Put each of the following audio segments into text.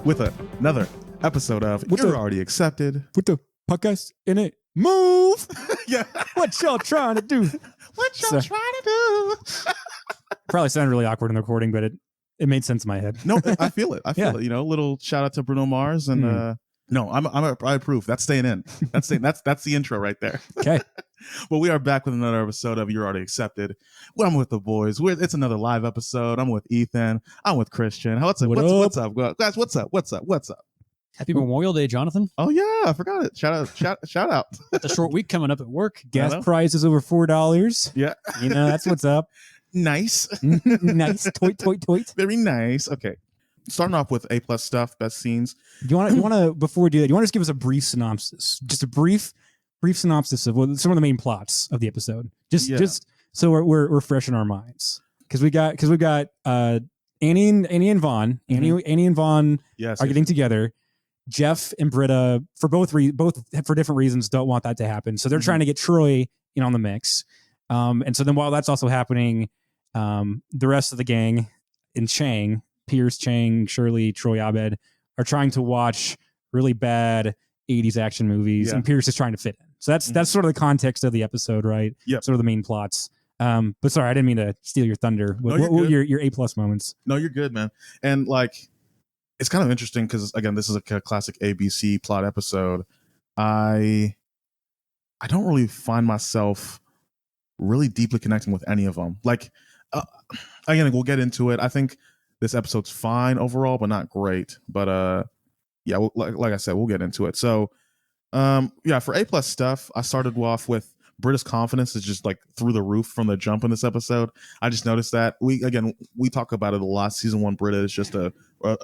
with another episode of You're Already Accepted. With the podcast in it. Move! Yeah. What y'all trying to do? What y'all trying to do? Probably sounded really awkward in the recording, but it made sense in my head. No, I feel it. I feel Yeah. it. You know, little shout out to Bruno Mars and no, I approve. That's staying in. That's the intro right there. Okay. Well, we are back with another episode of You're Already Accepted. Well, I'm with the boys. It's another live episode. I'm with Ethan. I'm with Christian. What's up, guys? What's up? Happy Memorial Day, Jonathan. Oh yeah, I forgot it. Shout out. It's a short week coming up at work. Gas price is over $4. Yeah. You know, that's what's up. Nice. Nice. Toit. Very nice. Okay. Starting off with A+ stuff, best scenes. You want to before we do that, you want to just give us a brief synopsis? Just a brief synopsis of some of the main plots of the episode. Just so we're fresh in our minds. Because we got Annie and Vaughn. Annie and Vaughn are getting together. Jeff and Britta, both for different reasons, don't want that to happen. So they're trying to get Troy in on the mix. And so then while that's also happening, the rest of the gang in Chang, Pierce, Chang, Shirley, Troy, Abed, are trying to watch really bad 80s action movies, and Pierce is trying to fit in. So that's sort of the context of the episode, right? Yeah. Sort of the main plots. But sorry, I didn't mean to steal your thunder. What were your A+ moments? No, you're good, man. And like, it's kind of interesting because again, this is a classic ABC plot episode. I don't really find myself really deeply connecting with any of them. Like, again, we'll get into it. I think this episode's fine overall, but not great. But yeah, like I said, we'll get into it. So, for A+ stuff, I started off with Britta's confidence is just like through the roof from the jump in this episode. I just noticed that we talk about it a lot. Season 1 Britta is just a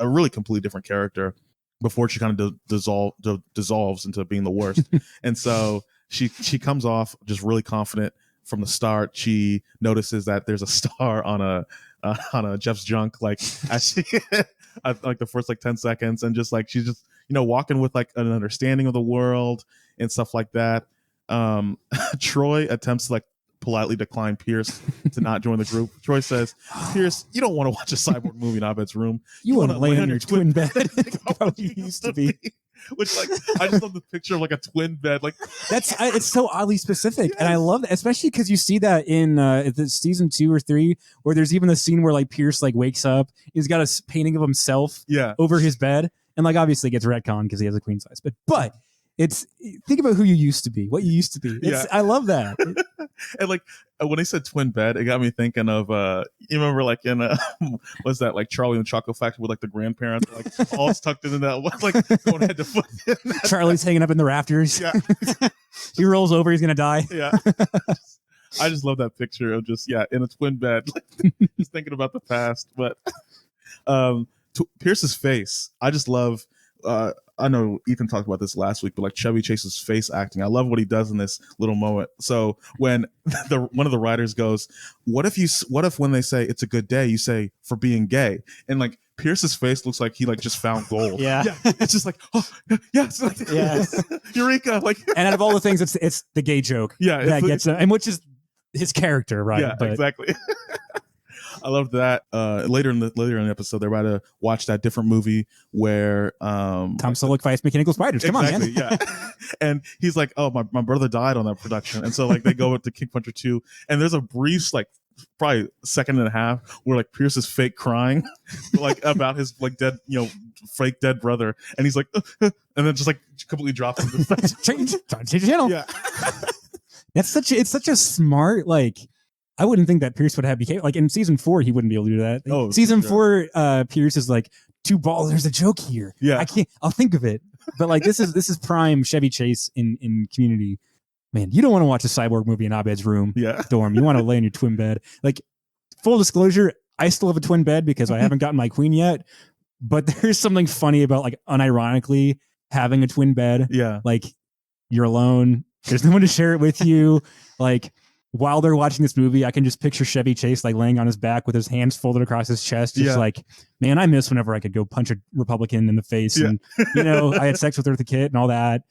really completely different character before she kind of dissolves into being the worst. And so she comes off just really confident from the start. She notices that there's a star on a Jeff's junk, like as she like the first like 10 seconds, and just like she's just walking with like an understanding of the world and stuff like that. Troy attempts to like politely decline Pierce to not join the group. Troy says, "Pierce, you don't want to watch a cyborg movie in Abed's room. You want to lay on your twin bed." How you used to be. Which, like, I just love the picture of like a twin bed. Like it's so oddly specific, and I love that, especially because you see that in the season 2 or 3, where there's even the scene where like Pierce like wakes up, he's got a painting of himself over his bed, and like obviously gets retconned because he has a queen size bed, but. It's think about who you used to be, what you used to be. I love that. And like when they said twin bed, it got me thinking of you remember like in what's that, like Charlie and the Chocolate Factory with like the grandparents like all tucked into that like going head to foot. Charlie's hanging up in the rafters. Yeah, he rolls over, he's gonna die. Yeah, I just love that picture of just in a twin bed, like, just thinking about the past. But Pierce's face, I just love. I know Ethan talked about this last week, but like Chevy Chase's face acting, I love what he does in this little moment. So when one of the writers goes, what if when they say it's a good day, you say for being gay? And like Pierce's face looks like he like just found gold. Yeah. It's just like, oh yes, like, yes, eureka! Like, and out of all the things, it's the gay joke. Yeah, that gets and which is his character, right? Yeah, exactly. I love that. Later in the episode, they're about to watch that different movie where Tom Selleck fights mechanical spiders. Come on, man. Yeah. And he's like, "Oh, my brother died on that production," and so like they go to King Puncher 2, and there's a brief like probably a second and a half where like Pierce is fake crying, like about his like dead fake dead brother, and he's like, and then just like completely drops into the change the channel. Yeah. It's such a smart like. I wouldn't think that Pierce would have became like in season 4 he wouldn't be able to do that. Oh, season 4 Pierce is like two balls. There's a joke here. Yeah, I'll think of it. But like this is prime Chevy Chase in Community. Man, you don't want to watch a cyborg movie in Abed's room. Yeah, dorm. You want to lay in your twin bed. Like full disclosure, I still have a twin bed because I haven't gotten my queen yet. But there's something funny about like unironically having a twin bed. Yeah, like you're alone. There's no one to share it with you. Like. While they're watching this movie, I can just picture Chevy Chase like laying on his back with his hands folded across his chest, just like, man, I miss whenever I could go punch a Republican in the face, and I had sex with her as a kid and all that.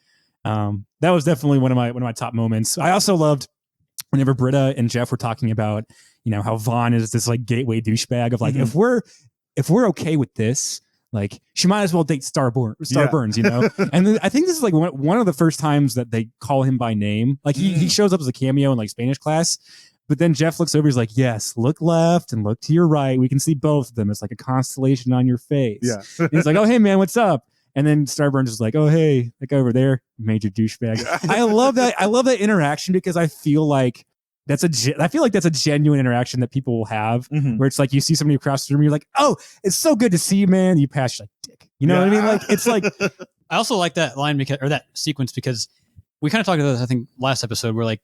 That was definitely one of my top moments. I also loved whenever Britta and Jeff were talking about, how Vaughn is this like gateway douchebag of like, if we're okay with this, Like she might as well date Starburns, you know? And then I think this is like one of the first times that they call him by name. Like he shows up as a cameo in like Spanish class, but then Jeff looks over, he's like, yes, look left and look to your right. We can see both of them. It's like a constellation on your face. Yeah. He's like, oh, hey man, what's up? And then Starburns is like, oh, hey, like over there, major douchebag. I love that. I love that interaction because I feel like that's a genuine interaction that people will have where it's like you see somebody across the room, you're like, oh, it's so good to see you, man. You pass, you're like, dick. You know what I mean? Like, it's like. I also like that line or that sequence because we kind of talked about this, I think, last episode where like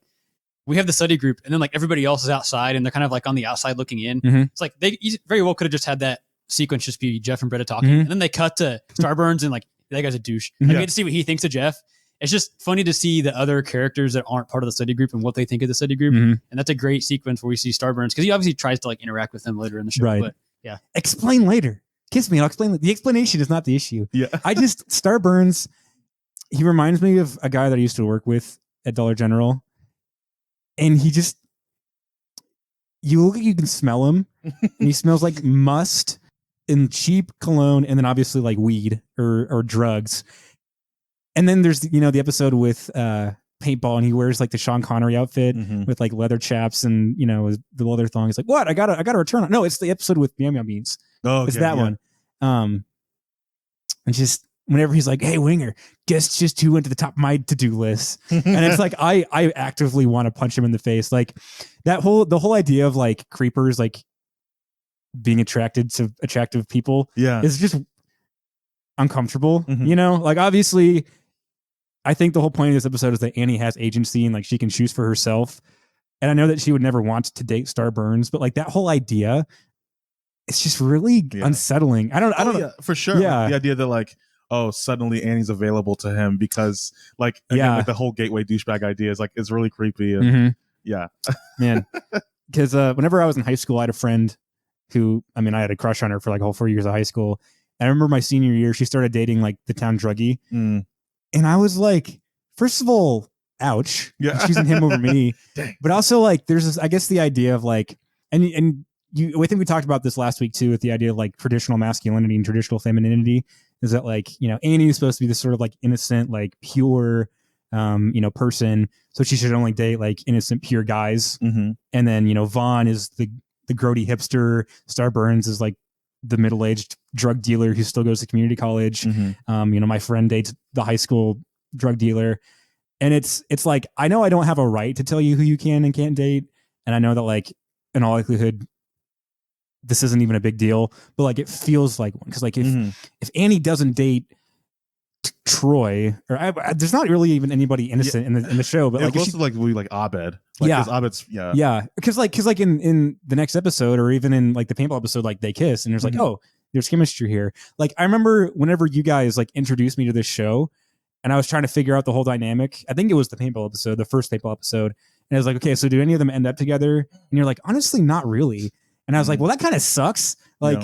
we have the study group and then like everybody else is outside and they're kind of like on the outside looking in. It's like they very well could have just had that sequence just be Jeff and Britta talking, and then they cut to Starburns and like that guy's a douche. And we get to see what he thinks of Jeff. It's just funny to see the other characters that aren't part of the study group and what they think of the study group, and that's a great sequence where we see Starburns because he obviously tries to like interact with them later in the show. Right. But yeah, explain later. Kiss me. I'll explain. The explanation is not the issue. Yeah, Starburns. He reminds me of a guy that I used to work with at Dollar General, and you can smell him, and he smells like must. In cheap cologne, and then obviously like weed or drugs. And then there's the episode with paintball, and he wears like the Sean Connery outfit with like leather chaps and the leather thong. He's like, what? I gotta return on. No, it's the episode with Meow Meow Beans. Oh, it's that one. And just whenever he's like, hey Winger, guess just who went to the top of my to-do list. And it's like I actively want to punch him in the face. Like the whole idea of like creepers like being attracted to attractive people is just uncomfortable. Like obviously I think the whole point of this episode is that Annie has agency and like she can choose for herself, and I know that she would never want to date Starburns, but like that whole idea, it's just really unsettling. I don't know. For sure. Like, the idea that like, oh, suddenly Annie's available to him because like again, like the whole gateway douchebag idea is like it's really creepy and man, because whenever I was in high school I had a friend who, I had a crush on her for like a whole 4 years of high school. I remember my senior year, she started dating like the town druggie. And I was like, first of all, ouch. Yeah. Choosing him over me. But also like, there's this, I guess the idea of like, I think we talked about this last week too, with the idea of like traditional masculinity and traditional femininity is that like, Annie is supposed to be this sort of like innocent, like pure, person. So she should only date like innocent, pure guys. And then, Vaughn is the grody hipster. Starburns is like the middle-aged drug dealer who still goes to community college. My friend dates the high school drug dealer. And it's like, I know I don't have a right to tell you who you can and can't date. And I know that like in all likelihood, this isn't even a big deal, but like, it feels like one. Cause like if Annie doesn't date Troy, or there's not really even anybody innocent in the show, but like most of like we like Abed, like, Abed's because like in the next episode or even in like the paintball episode, like they kiss and there's like, oh, there's chemistry here. Like I remember whenever you guys like introduced me to this show and I was trying to figure out the whole dynamic. I think it was the paintball episode, the first paintball episode, and I was like, okay, so do any of them end up together? And you're like, honestly, not really. And I was like, well, that kind of sucks. Like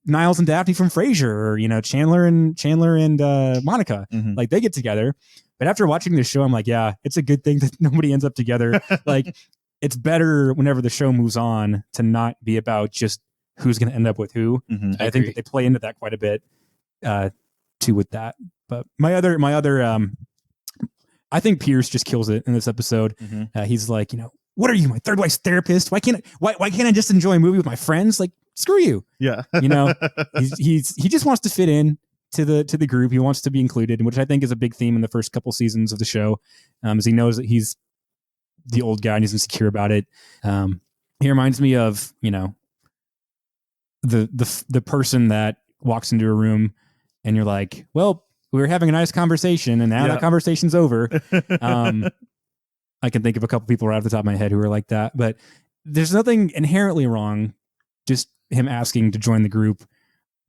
Niles and Daphne from Frasier, or Chandler and Monica, like they get together. But after watching this show, I'm like, yeah, it's a good thing that nobody ends up together. Like, it's better whenever the show moves on to not be about just who's going to end up with who. I think that they play into that quite a bit too with that. But my other, I think Pierce just kills it in this episode. He's like, what are you, my third wife's therapist? Why can't I just enjoy a movie with my friends? Like, screw you. Yeah. He just wants to fit in to the group. He wants to be included, which I think is a big theme in the first couple seasons of the show. As he knows that he's the old guy and he's insecure about it. He reminds me of, the person that walks into a room and you're like, well, we were having a nice conversation and now that conversation's over. I can think of a couple people right off the top of my head who are like that, but there's nothing inherently wrong. Just him asking to join the group,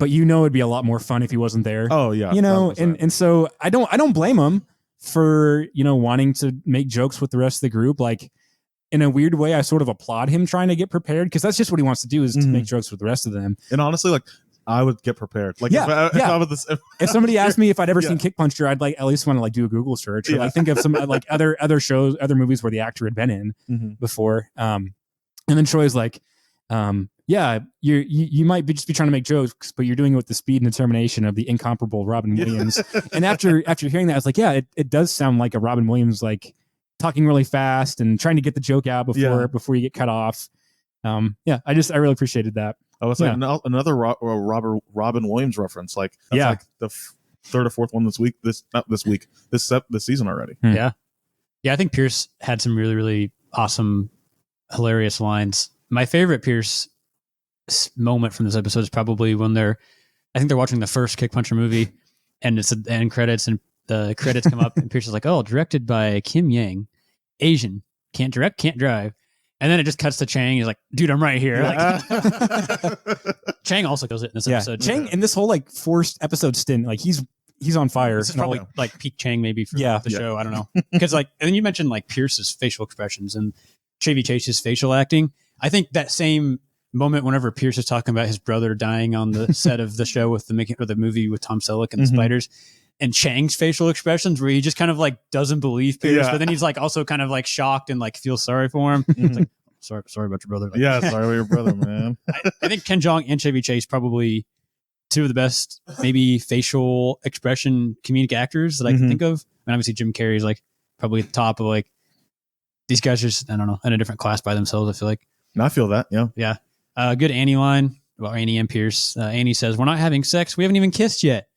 but it'd be a lot more fun if he wasn't there. Oh yeah. And so I don't blame him for, wanting to make jokes with the rest of the group. Like in a weird way, I sort of applaud him trying to get prepared because that's just what he wants to do is to make jokes with the rest of them. And honestly, like I would get prepared. Like if somebody asked me if I'd ever seen Kick Puncher, I'd like at least want to like do a Google search or like think of some like other shows, other movies where the actor had been in before. And then Troy's like, you might just be trying to make jokes, but you're doing it with the speed and determination of the incomparable Robin Williams. And after hearing that, I was like, yeah, it does sound like a Robin Williams, like talking really fast and trying to get the joke out before you get cut off. I really appreciated that. I was like another Robin Williams reference. Like that's like the third or fourth one this season already. Yeah. I think Pierce had some really, really awesome, hilarious lines. My favorite Pierce moment from this episode is probably when I think they're watching the first Kick Puncher movie, and it's the end credits, and the credits come up, and Pierce is like, "Oh, directed by Kim Yang, Asian, can't direct, can't drive." And then it just cuts to Chang. He's like, "Dude, I'm right here." Like, Chang also goes it in this episode. Chang in this whole like forced episode stint, like he's on fire. This is probably like peak Chang maybe for the show. I don't know, because like, and then you mentioned like Pierce's facial expressions and Chevy Chase's facial acting. I think that same moment whenever Pierce is talking about his brother dying on the set of the show with the movie with Tom Selleck and the spiders, and Chang's facial expressions where he just kind of like doesn't believe Pierce, but then he's like also kind of like shocked and like feels sorry for him. It's like, sorry about your brother. Like, sorry about your brother, man. I think Ken Jeong and Chevy Chase probably two of the best maybe facial expression comedic actors that I can think of. And obviously Jim Carrey's like probably at the top of like these guys are just, I don't know, in a different class by themselves, I feel like. I feel that, yeah. Good Annie line. Well, Annie and Pierce. Annie says, "We're not having sex. We haven't even kissed yet."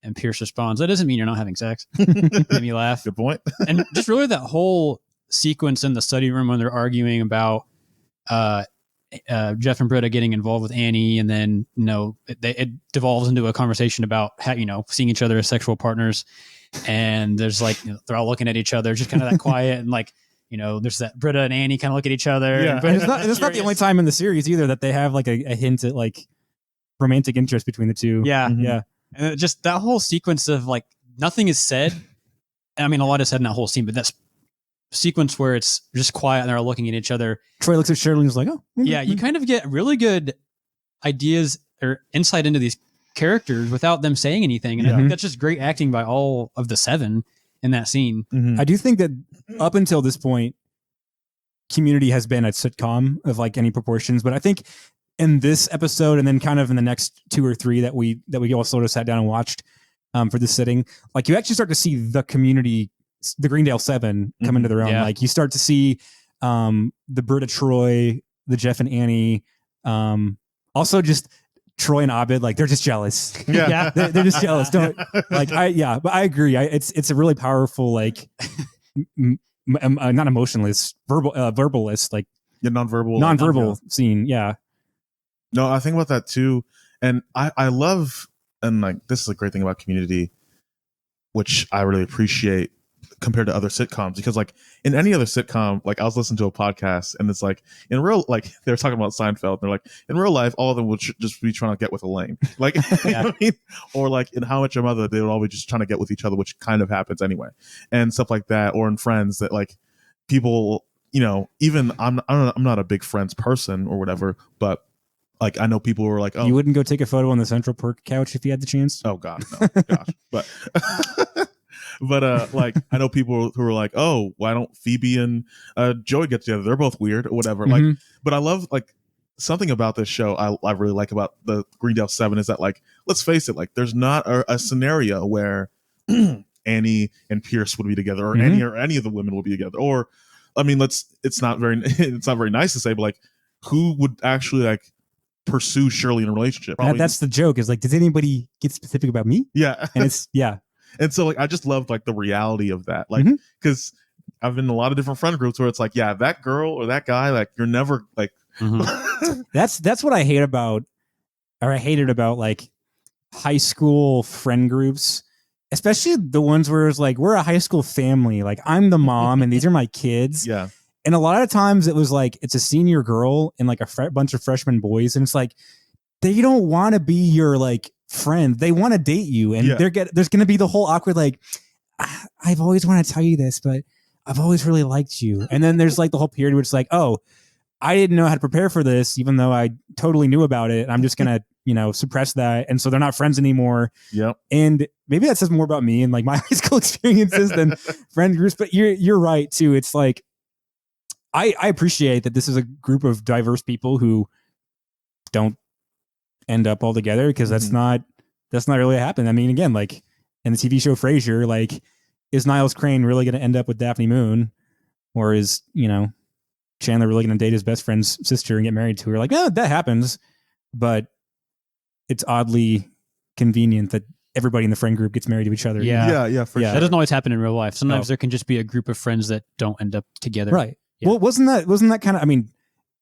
And Pierce responds, "That doesn't mean you're not having sex." Made me laugh. Good point. And just really that whole sequence in the study room when they're arguing about Jeff and Britta getting involved with Annie, and then it devolves into a conversation about how, seeing each other as sexual partners, and there's like they're all looking at each other, just kind of that quiet, and like there's that Britta and Annie kind of look at each other. Yeah, but it's not the only time in the series either that they have like a hint at like romantic interest between the two. Yeah, and just that whole sequence of like nothing is said. I mean, a lot is said in that whole scene, but that's sequence where it's just quiet and they're all looking at each other. Troy looks at Shirley and is like, "Oh, yeah." You kind of get really good ideas or insight into these characters without them saying anything, and I think that's just great acting by all of the seven in that scene. I do think that up until this point, Community has been a sitcom of like any proportions, but I think in this episode and then kind of in the next two or three that we all sort of sat down and watched for this sitting, like you actually start to see the Community, the Greendale Seven come into their own. Yeah. Like you start to see the Britta Troy, the Jeff and Annie, also just Troy and Abed, like they're just jealous. Yeah, they're just jealous. But I agree. It's a really powerful like not emotionless, verbalist, like nonverbal scene. Yeah. No, I think about that too, and I love, and like this is a great thing about Community, which I really appreciate compared to other sitcoms, because like in any other sitcom, like I was listening to a podcast and it's like in real, like they're talking about Seinfeld and they're like in real life all of them would just be trying to get with Elaine, like you know what I mean? Or like in How I Met Your Mother they would always just trying to get with each other, which kind of happens anyway, and stuff like that. Or in Friends, that like people, even I'm not a big Friends person or whatever, but like I know people who are like, "Oh, you wouldn't go take a photo on the Central Perk couch if you had the chance." Oh God, no, gosh, but but like I know people who are like, "Oh, why don't Phoebe and Joey get together? They're both weird or whatever." Like, but I love like something about this show I really like about the Greendale Seven is that, like, let's face it, like there's not a scenario where Annie and Pierce would be together, or Annie or any of the women will be together, or I mean, it's not very nice to say, but like who would actually like pursue Shirley in a relationship? That's the joke, is like, does anybody get specific about me? Yeah. And it's and so like I just loved like the reality of that, like because I've been in a lot of different friend groups where it's like, yeah, that girl or that guy, like you're never like that's what I hate about, or I hated about like high school friend groups, especially the ones where it's like we're a high school family, like I'm the mom and these are my kids. Yeah. And a lot of times it was like it's a senior girl and like a bunch of freshman boys, and it's like they don't want to be your like friend. They want to date you, and there's going to be the whole awkward like, I've always wanted to tell you this, but I've always really liked you. And then there's like the whole period where it's like, oh, I didn't know how to prepare for this, even though I totally knew about it. I'm just going to suppress that, and so they're not friends anymore. Yep. And maybe that says more about me and like my high school experiences than friend groups. But you're right too. It's like I appreciate that this is a group of diverse people who don't end up all together, because that's not really what happened. I mean, again, like in the TV show Frasier, like, is Niles Crane really going to end up with Daphne Moon, or is, Chandler really going to date his best friend's sister and get married to her? Like, that happens, but it's oddly convenient that everybody in the friend group gets married to each other. Yeah, for sure. That doesn't always happen in real life. Sometimes there can just be a group of friends that don't end up together. Right. Yeah. Well, wasn't that kind of, I mean,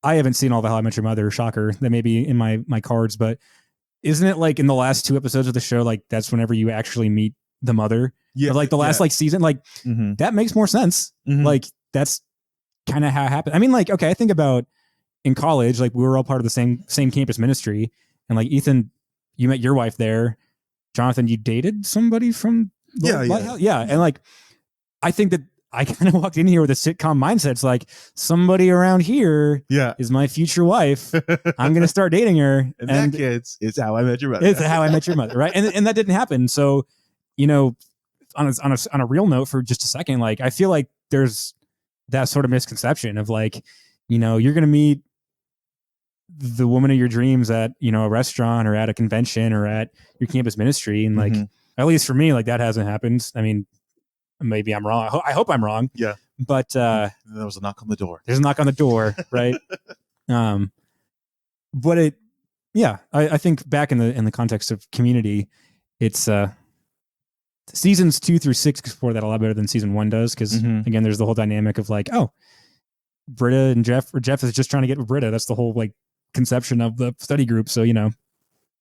I haven't seen all the How I Met Your Mother, shocker. That may be in my cards, but isn't it like in the last 2 episodes of the show, like that's whenever you actually meet the mother? Yeah. Of like the last like season, like that makes more sense. Like that's kind of how it happened. I mean, like, okay, I think about in college, like we were all part of the same campus ministry, and like Ethan, you met your wife there. Jonathan, you dated somebody from yeah, and like I think that I kind of walked in here with a sitcom mindset. It's like, somebody around here is my future wife. I'm going to start dating her. And that, kids, it's How I Met Your Mother. It's How I Met Your Mother, right? And that didn't happen. So, on a real note for just a second, like I feel like there's that sort of misconception of like, you're going to meet the woman of your dreams at, a restaurant or at a convention or at your campus ministry. And like, at least for me, like that hasn't happened. I mean, maybe I'm wrong. I hope I'm wrong. Yeah. But there was a knock on the door. There's a knock on the door, right? But I think back in the context of Community, it's seasons 2 through 6 explore that a lot better than season 1 does, because again, there's the whole dynamic of like, oh, Britta and Jeff, or Jeff is just trying to get with Britta. That's the whole like conception of the study group. So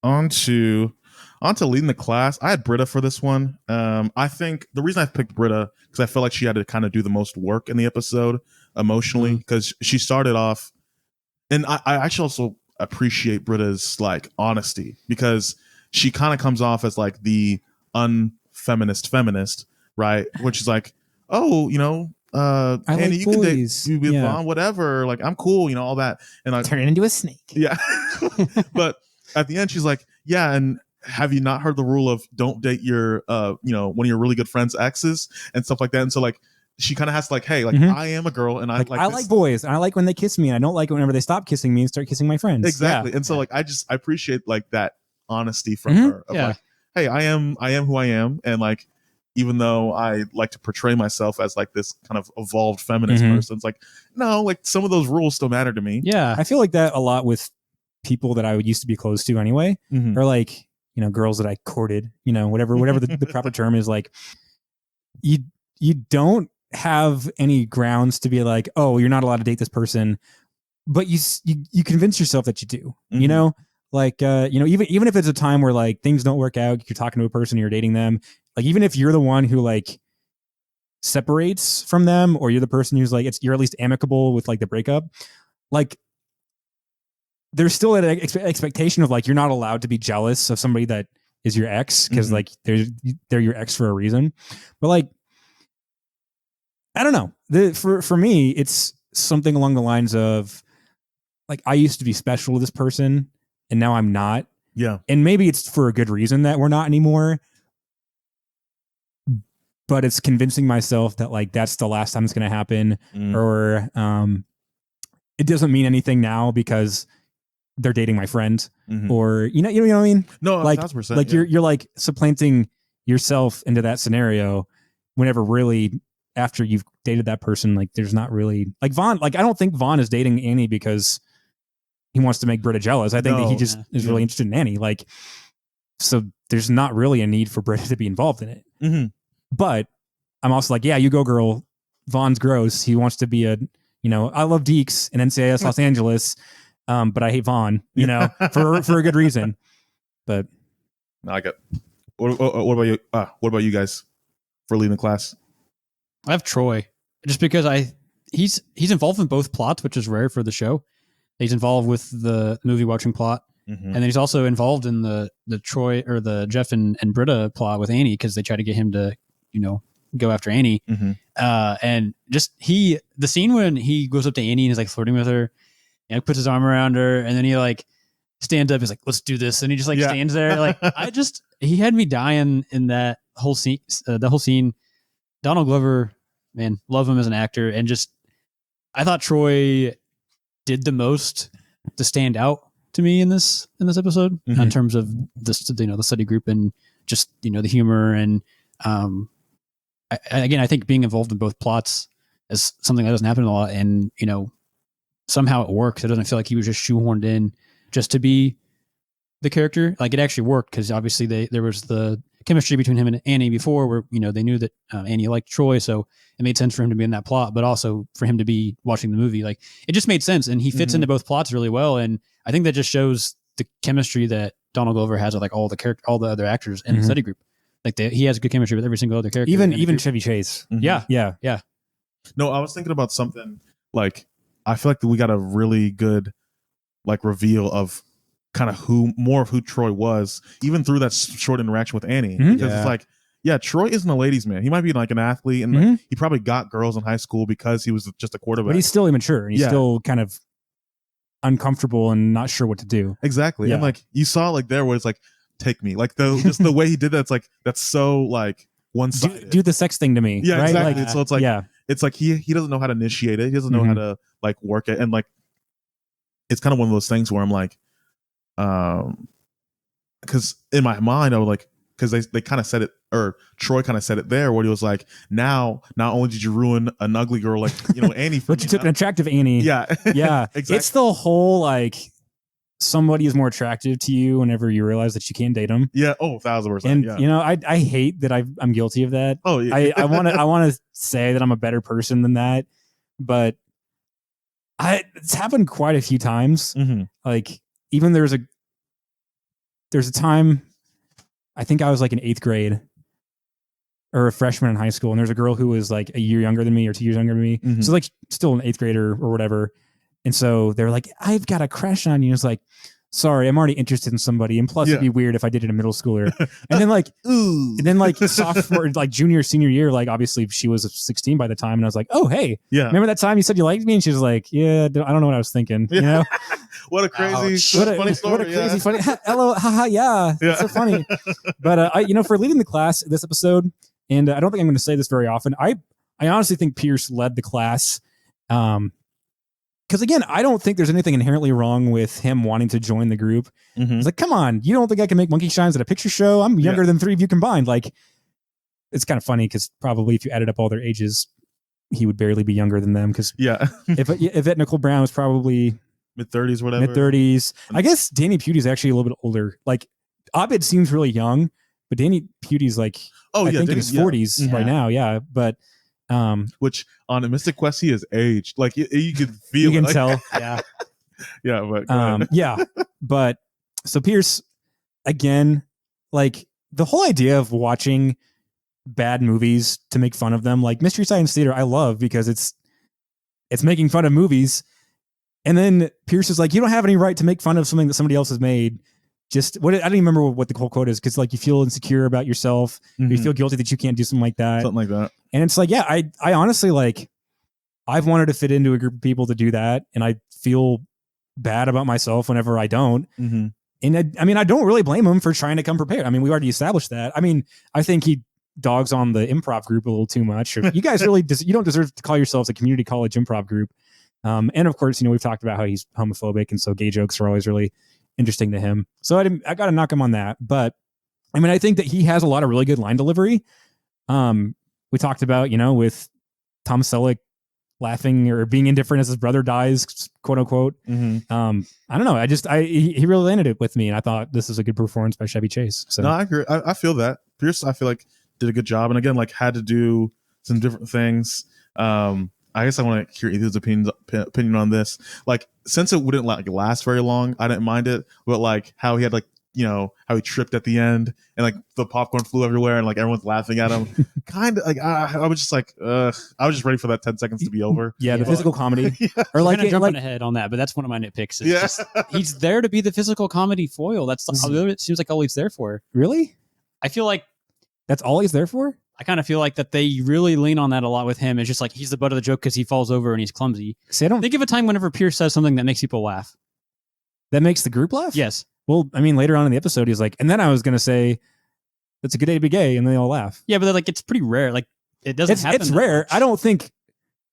on to leading the class. I had Britta for this one. I think the reason I picked Britta, because I feel like she had to kind of do the most work in the episode emotionally, because she started off, and I actually also appreciate Britta's like honesty, because she kind of comes off as like the unfeminist feminist, right? Which is like, oh, Andy, like you can date you with Vaughn, whatever. Like, I'm cool, all that. And I turn it into a snake. Yeah. But at the end, she's like, yeah, and have you not heard the rule of don't date your one of your really good friends' exes and stuff like that? And so like she kind of has to like, hey, like I am a girl and I like boys, and I like when they kiss me, and I don't like it whenever they stop kissing me and start kissing my friends. Exactly. And so like I appreciate like that honesty from her of like, hey, I am who I am, and like even though I like to portray myself as like this kind of evolved feminist person, it's like, no, like some of those rules still matter to me. Yeah. I feel like that a lot with people that I used to be close to anyway, or like, girls that I courted, whatever the proper term is. Like you don't have any grounds to be like, oh, you're not allowed to date this person, but you convince yourself that you do, like, even if it's a time where like things don't work out, you're talking to a person, you're dating them. Like, even if you're the one who like separates from them, or you're the person who's like, you're at least amicable with like the breakup, like there's still an expectation of like, you're not allowed to be jealous of somebody that is your ex, because like they're your ex for a reason. But like, I don't know. For me, it's something along the lines of like, I used to be special to this person and now I'm not. Yeah. And maybe it's for a good reason that we're not anymore. But it's convincing myself that like that's the last time it's going to happen, or it doesn't mean anything now because they're dating my friend, or you know what I mean? No, like 1,000%, like you're like supplanting yourself into that scenario, whenever really after you've dated that person, like there's not really like Vaughn. Like I don't think Vaughn is dating Annie because he wants to make Britta jealous. I think that he just is really interested in Annie. Like, so there's not really a need for Britta to be involved in it. But I'm also like, yeah, you go, girl. Vaughn's gross. He wants to be I love Deeks and NCIS Los Angeles, but I hate Vaughn, for a good reason. But no, I got. What about you? What about you guys for leading the class? I have Troy, just because he's involved in both plots, which is rare for the show. He's involved with the movie watching plot, and then he's also involved in the Troy or the Jeff and Britta plot with Annie, because they try to get him to go after Annie. And just the scene when he goes up to Annie and is like flirting with her, puts his arm around her, and then he like stands up, he's like, let's do this, and he just like stands there. Like he had me dying in that whole scene. Donald Glover, man, love him as an actor, and just I thought Troy did the most to stand out to me in this episode in terms of this, the study group and just the humor and I think being involved in both plots is something that doesn't happen a lot, and somehow it works. It doesn't feel like he was just shoehorned in just to be the character. Like it actually worked because obviously there was the chemistry between him and Annie before, where they knew that Annie liked Troy, so it made sense for him to be in that plot, but also for him to be watching the movie. Like it just made sense, and he fits into both plots really well. And I think that just shows the chemistry that Donald Glover has with like all the other actors in the study group. Like he has good chemistry with every single other character. Even Chevy Chase. Yeah. No, I was thinking about something like I feel like we got a really good like reveal of kind of who Troy was, even through that short interaction with Annie. Because it's like, Troy isn't a ladies' man. He might be like an athlete, and like, he probably got girls in high school because he was just a quarterback. But he's still immature, and he's still kind of uncomfortable and not sure what to do. Exactly. And like you saw like there where it's like, take me. Like just the way he did that, it's like that's so like one-sided. Do the sex thing to me. Yeah, right? exactly. Like, so it's like it's like he doesn't know how to initiate it. He doesn't know how to like work it. And like it's kind of one of those things where I'm like, because in my mind I was like, because they kind of said it, or Troy kind of said it there, where he was like, now not only did you ruin an ugly girl like Annie, but you took an attractive Annie. Yeah, exactly. It's the whole like somebody is more attractive to you whenever you realize that you can't date them. Yeah. Oh, 1,000%. And I hate that I'm guilty of that. Oh yeah. I want to say that I'm a better person than that, but it's happened quite a few times. Like even there's a time, I think I was like in 8th grade or a freshman in high school, and there's a girl who was like a year younger than me or 2 years younger than me. So like still an 8th grader or whatever. And so they're like, I've got a crush on you. It's like, sorry, I'm already interested in somebody. And plus it'd be weird if I did it in middle schooler. And then like, sophomore, like junior, senior year, like obviously she was 16 by the time. And I was like, oh, hey, remember that time you said you liked me? And she was like, yeah, I don't know what I was thinking. What a crazy, funny story. What a crazy, funny, hello, haha, yeah. It's so funny. But, for leading the class this episode, and I don't think I'm going to say this very often, I honestly think Pierce led the class. Because again, I don't think there's anything inherently wrong with him wanting to join the group. It's like, come on, you don't think I can make monkey shines at a picture show? I'm younger than 3 of you combined. Like, it's kind of funny because probably if you added up all their ages, he would barely be younger than them. Because if Nicole Brown was probably mid-30s, whatever. Mid-30s. I guess Danny Pute's actually a little bit older. Like, Abed seems really young, but Danny Pute's like, I think in his 40s right now. Yeah, but. Which on a Mystic Quest he is aged, like you can feel, you can it. tell, but but so Pierce again, like the whole idea of watching bad movies to make fun of them, like Mystery Science Theater, I love because it's making fun of movies, and then Pierce is like, you don't have any right to make fun of something that somebody else has made. I don't even remember what the whole quote is, because like you feel insecure about yourself, you feel guilty that you can't do something like that. And it's like, I honestly, like, I've wanted to fit into a group of people to do that, and I feel bad about myself whenever I don't. And I don't really blame him for trying to come prepared. I mean, we already established that. I mean, I think he dogs on the improv group a little too much. You guys really, you don't deserve to call yourselves a community college improv group. And of course, we've talked about how he's homophobic, and so gay jokes are always really interesting to him. So I got to knock him on that. But I mean, I think that he has a lot of really good line delivery. We talked about, with Tom Selleck laughing or being indifferent as his brother dies, quote unquote. I don't know. He really landed it with me, and I thought this is a good performance by Chevy Chase. So no, I agree. I feel that Pierce, I feel like did a good job, and again, like had to do some different things. I guess I want to hear either's opinion on this. Like, since it wouldn't last very long, I didn't mind it. But like how he had how he tripped at the end, and like the popcorn flew everywhere, and like everyone's laughing at him. Kind of like I was just like, I was just ready for that 10 seconds to be over. Yeah, the physical comedy, or like jumping ahead on that, but that's one of my nitpicks. Just, he's there to be the physical comedy foil. That's it seems like all he's there for. Really? I feel like that's all he's there for. I kind of feel like that they really lean on that a lot with him. It's just like he's the butt of the joke because he falls over and he's clumsy. See, I don't think of a time whenever Pierce says something that makes people laugh. That makes the group laugh? Yes. Well, I mean, later on in the episode, he's like, and then I was going to say, it's a good day to be gay, and they all laugh. Yeah, but like it's pretty rare. Like it doesn't happen. It's rare. Much. I don't think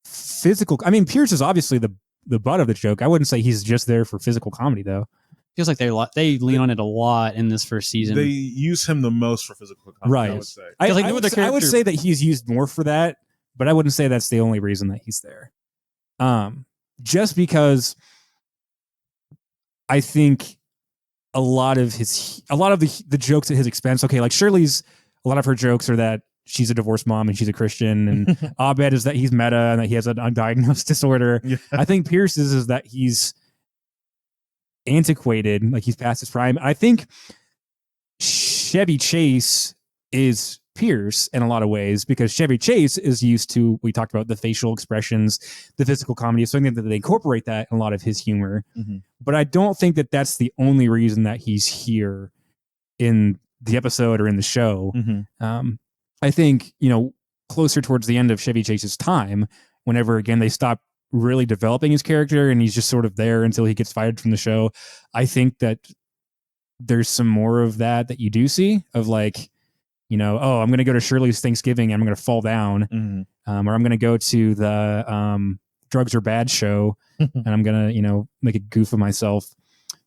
physical. I mean, Pierce is obviously the butt of the joke. I wouldn't say he's just there for physical comedy, though. feels like they lean on it a lot in this first season. They use him the most for physical comedy, right. I would say. I would say that he's used more for that, but I wouldn't say that's the only reason that he's there. Just because I think a lot of the jokes at his expense. Okay, like Shirley's, a lot of her jokes are that she's a divorced mom and she's a Christian, and Abed is that he's meta and that he has an undiagnosed disorder. Yeah. I think Pierce is that he's antiquated, like he's past his prime. I think Chevy Chase is Pierce in a lot of ways, because Chevy Chase is used to, we talked about the facial expressions, the physical comedy, so I think that they incorporate that in a lot of his humor. Mm-hmm. But I don't think that that's the only reason that he's here in the episode or in the show. Mm-hmm. I think, closer towards the end of Chevy Chase's time, whenever again they stop really developing his character and he's just sort of there until he gets fired from the show, I think that there's some more of that you do see of like, oh, I'm going to go to Shirley's Thanksgiving and I'm going to fall down, mm-hmm. Or I'm going to go to the Drugs Are Bad show and I'm going to, make a goof of myself.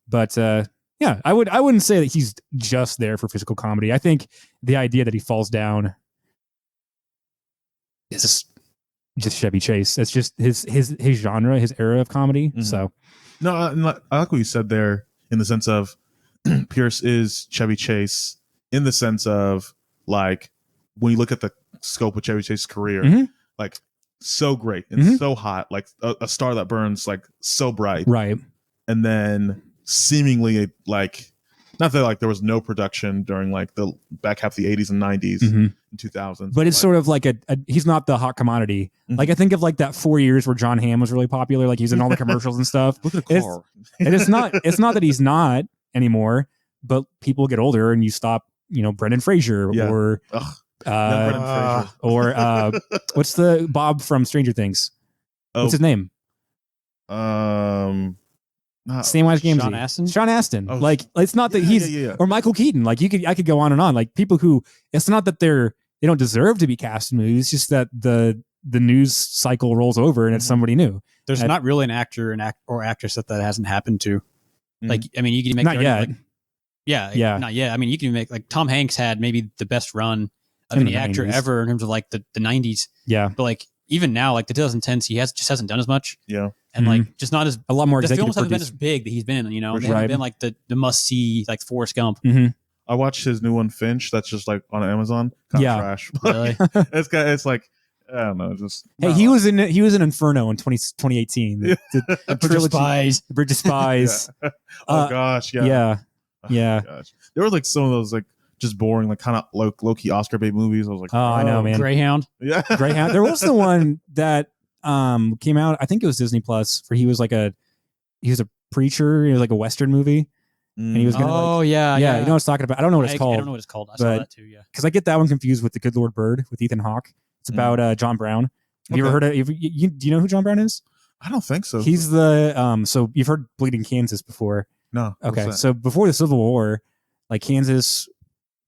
But yeah, I wouldn't say that he's just there for physical comedy. I think the idea that he falls down is just Chevy Chase. That's just his genre, his era of comedy. Mm-hmm. So no, I like what you said there in the sense of Pierce is Chevy Chase in the sense of like when you look at the scope of Chevy Chase's career, mm-hmm. like so great and mm-hmm. so hot, like a star that burns like so bright, right? And then seemingly like not that like there was no production during like the back half of the 80s and 90s mm-hmm. and 2000s, but it's like, sort of like a he's not the hot commodity. Mm-hmm. Like I think of like that 4 years where John Hamm was really popular, like he's in all the commercials and stuff. Look at the car. It's not that he's not anymore, but people get older and you stop, Brendan Fraser or Brendan Fraser. Or what's the Bob from Stranger Things? What's his name? Samwise Gamgee. Sean Astin. Oh, like it's not that he's or Michael Keaton. Like I could go on and on. Like people who, it's not that they don't deserve to be cast in movies. It's just that the news cycle rolls over and it's somebody new. There's not really an actor or actress that hasn't happened to. Mm-hmm. Like I mean, you can make not yet. Like, yeah, not yet. I mean, you can make like Tom Hanks had maybe the best run of any actor ever in terms of like the 90s. Yeah, but like even now, like the 2010s, he hasn't done as much. Yeah. And like just not as a lot more. The films haven't been as big that he's been. They haven't been like the must see like Forrest Gump. Mm-hmm. I watched his new one, Finch. That's just like on Amazon. Kind of trash. Really? It's like I don't know. Just hey, he was in Inferno in 2018. The Bridge of Spies. The Bridge of Spies. Yeah. Oh gosh, yeah. Yeah. Gosh. There were like some of those like just boring, like kind of low key Oscar bait movies. I was like, oh, I know, man. Greyhound. Yeah, Greyhound. There was the one that came out. I think it was Disney Plus, where he was a preacher. It was like a Western movie, and he was gonna. Yeah. You know what I was talking about. I don't know what it's called. I don't know what it's called. I saw that too. Yeah, because I get that one confused with The Good Lord Bird with Ethan Hawke. It's about John Brown. Have you ever heard of? Do you know who John Brown is? I don't think so. He's the So you've heard Bleeding Kansas before? No. Okay, so before the Civil War, like Kansas,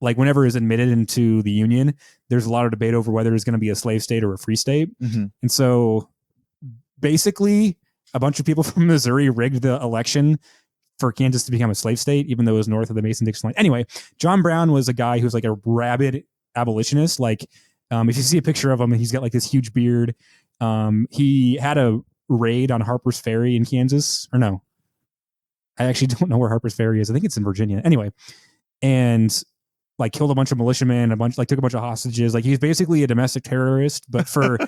like whenever it was admitted into the Union, there's a lot of debate over whether it's going to be a slave state or a free state. Mm-hmm. And so basically a bunch of people from Missouri rigged the election for Kansas to become a slave state, even though it was north of the Mason-Dixon line. Anyway, John Brown was a guy who's like a rabid abolitionist. Like if you see a picture of him, he's got like this huge beard. He had a raid on Harper's Ferry in Kansas, or no, I actually don't know where Harper's Ferry is. I think it's in Virginia. Anyway, and like killed a bunch of militiamen, took a bunch of hostages. Like he's basically a domestic terrorist, but for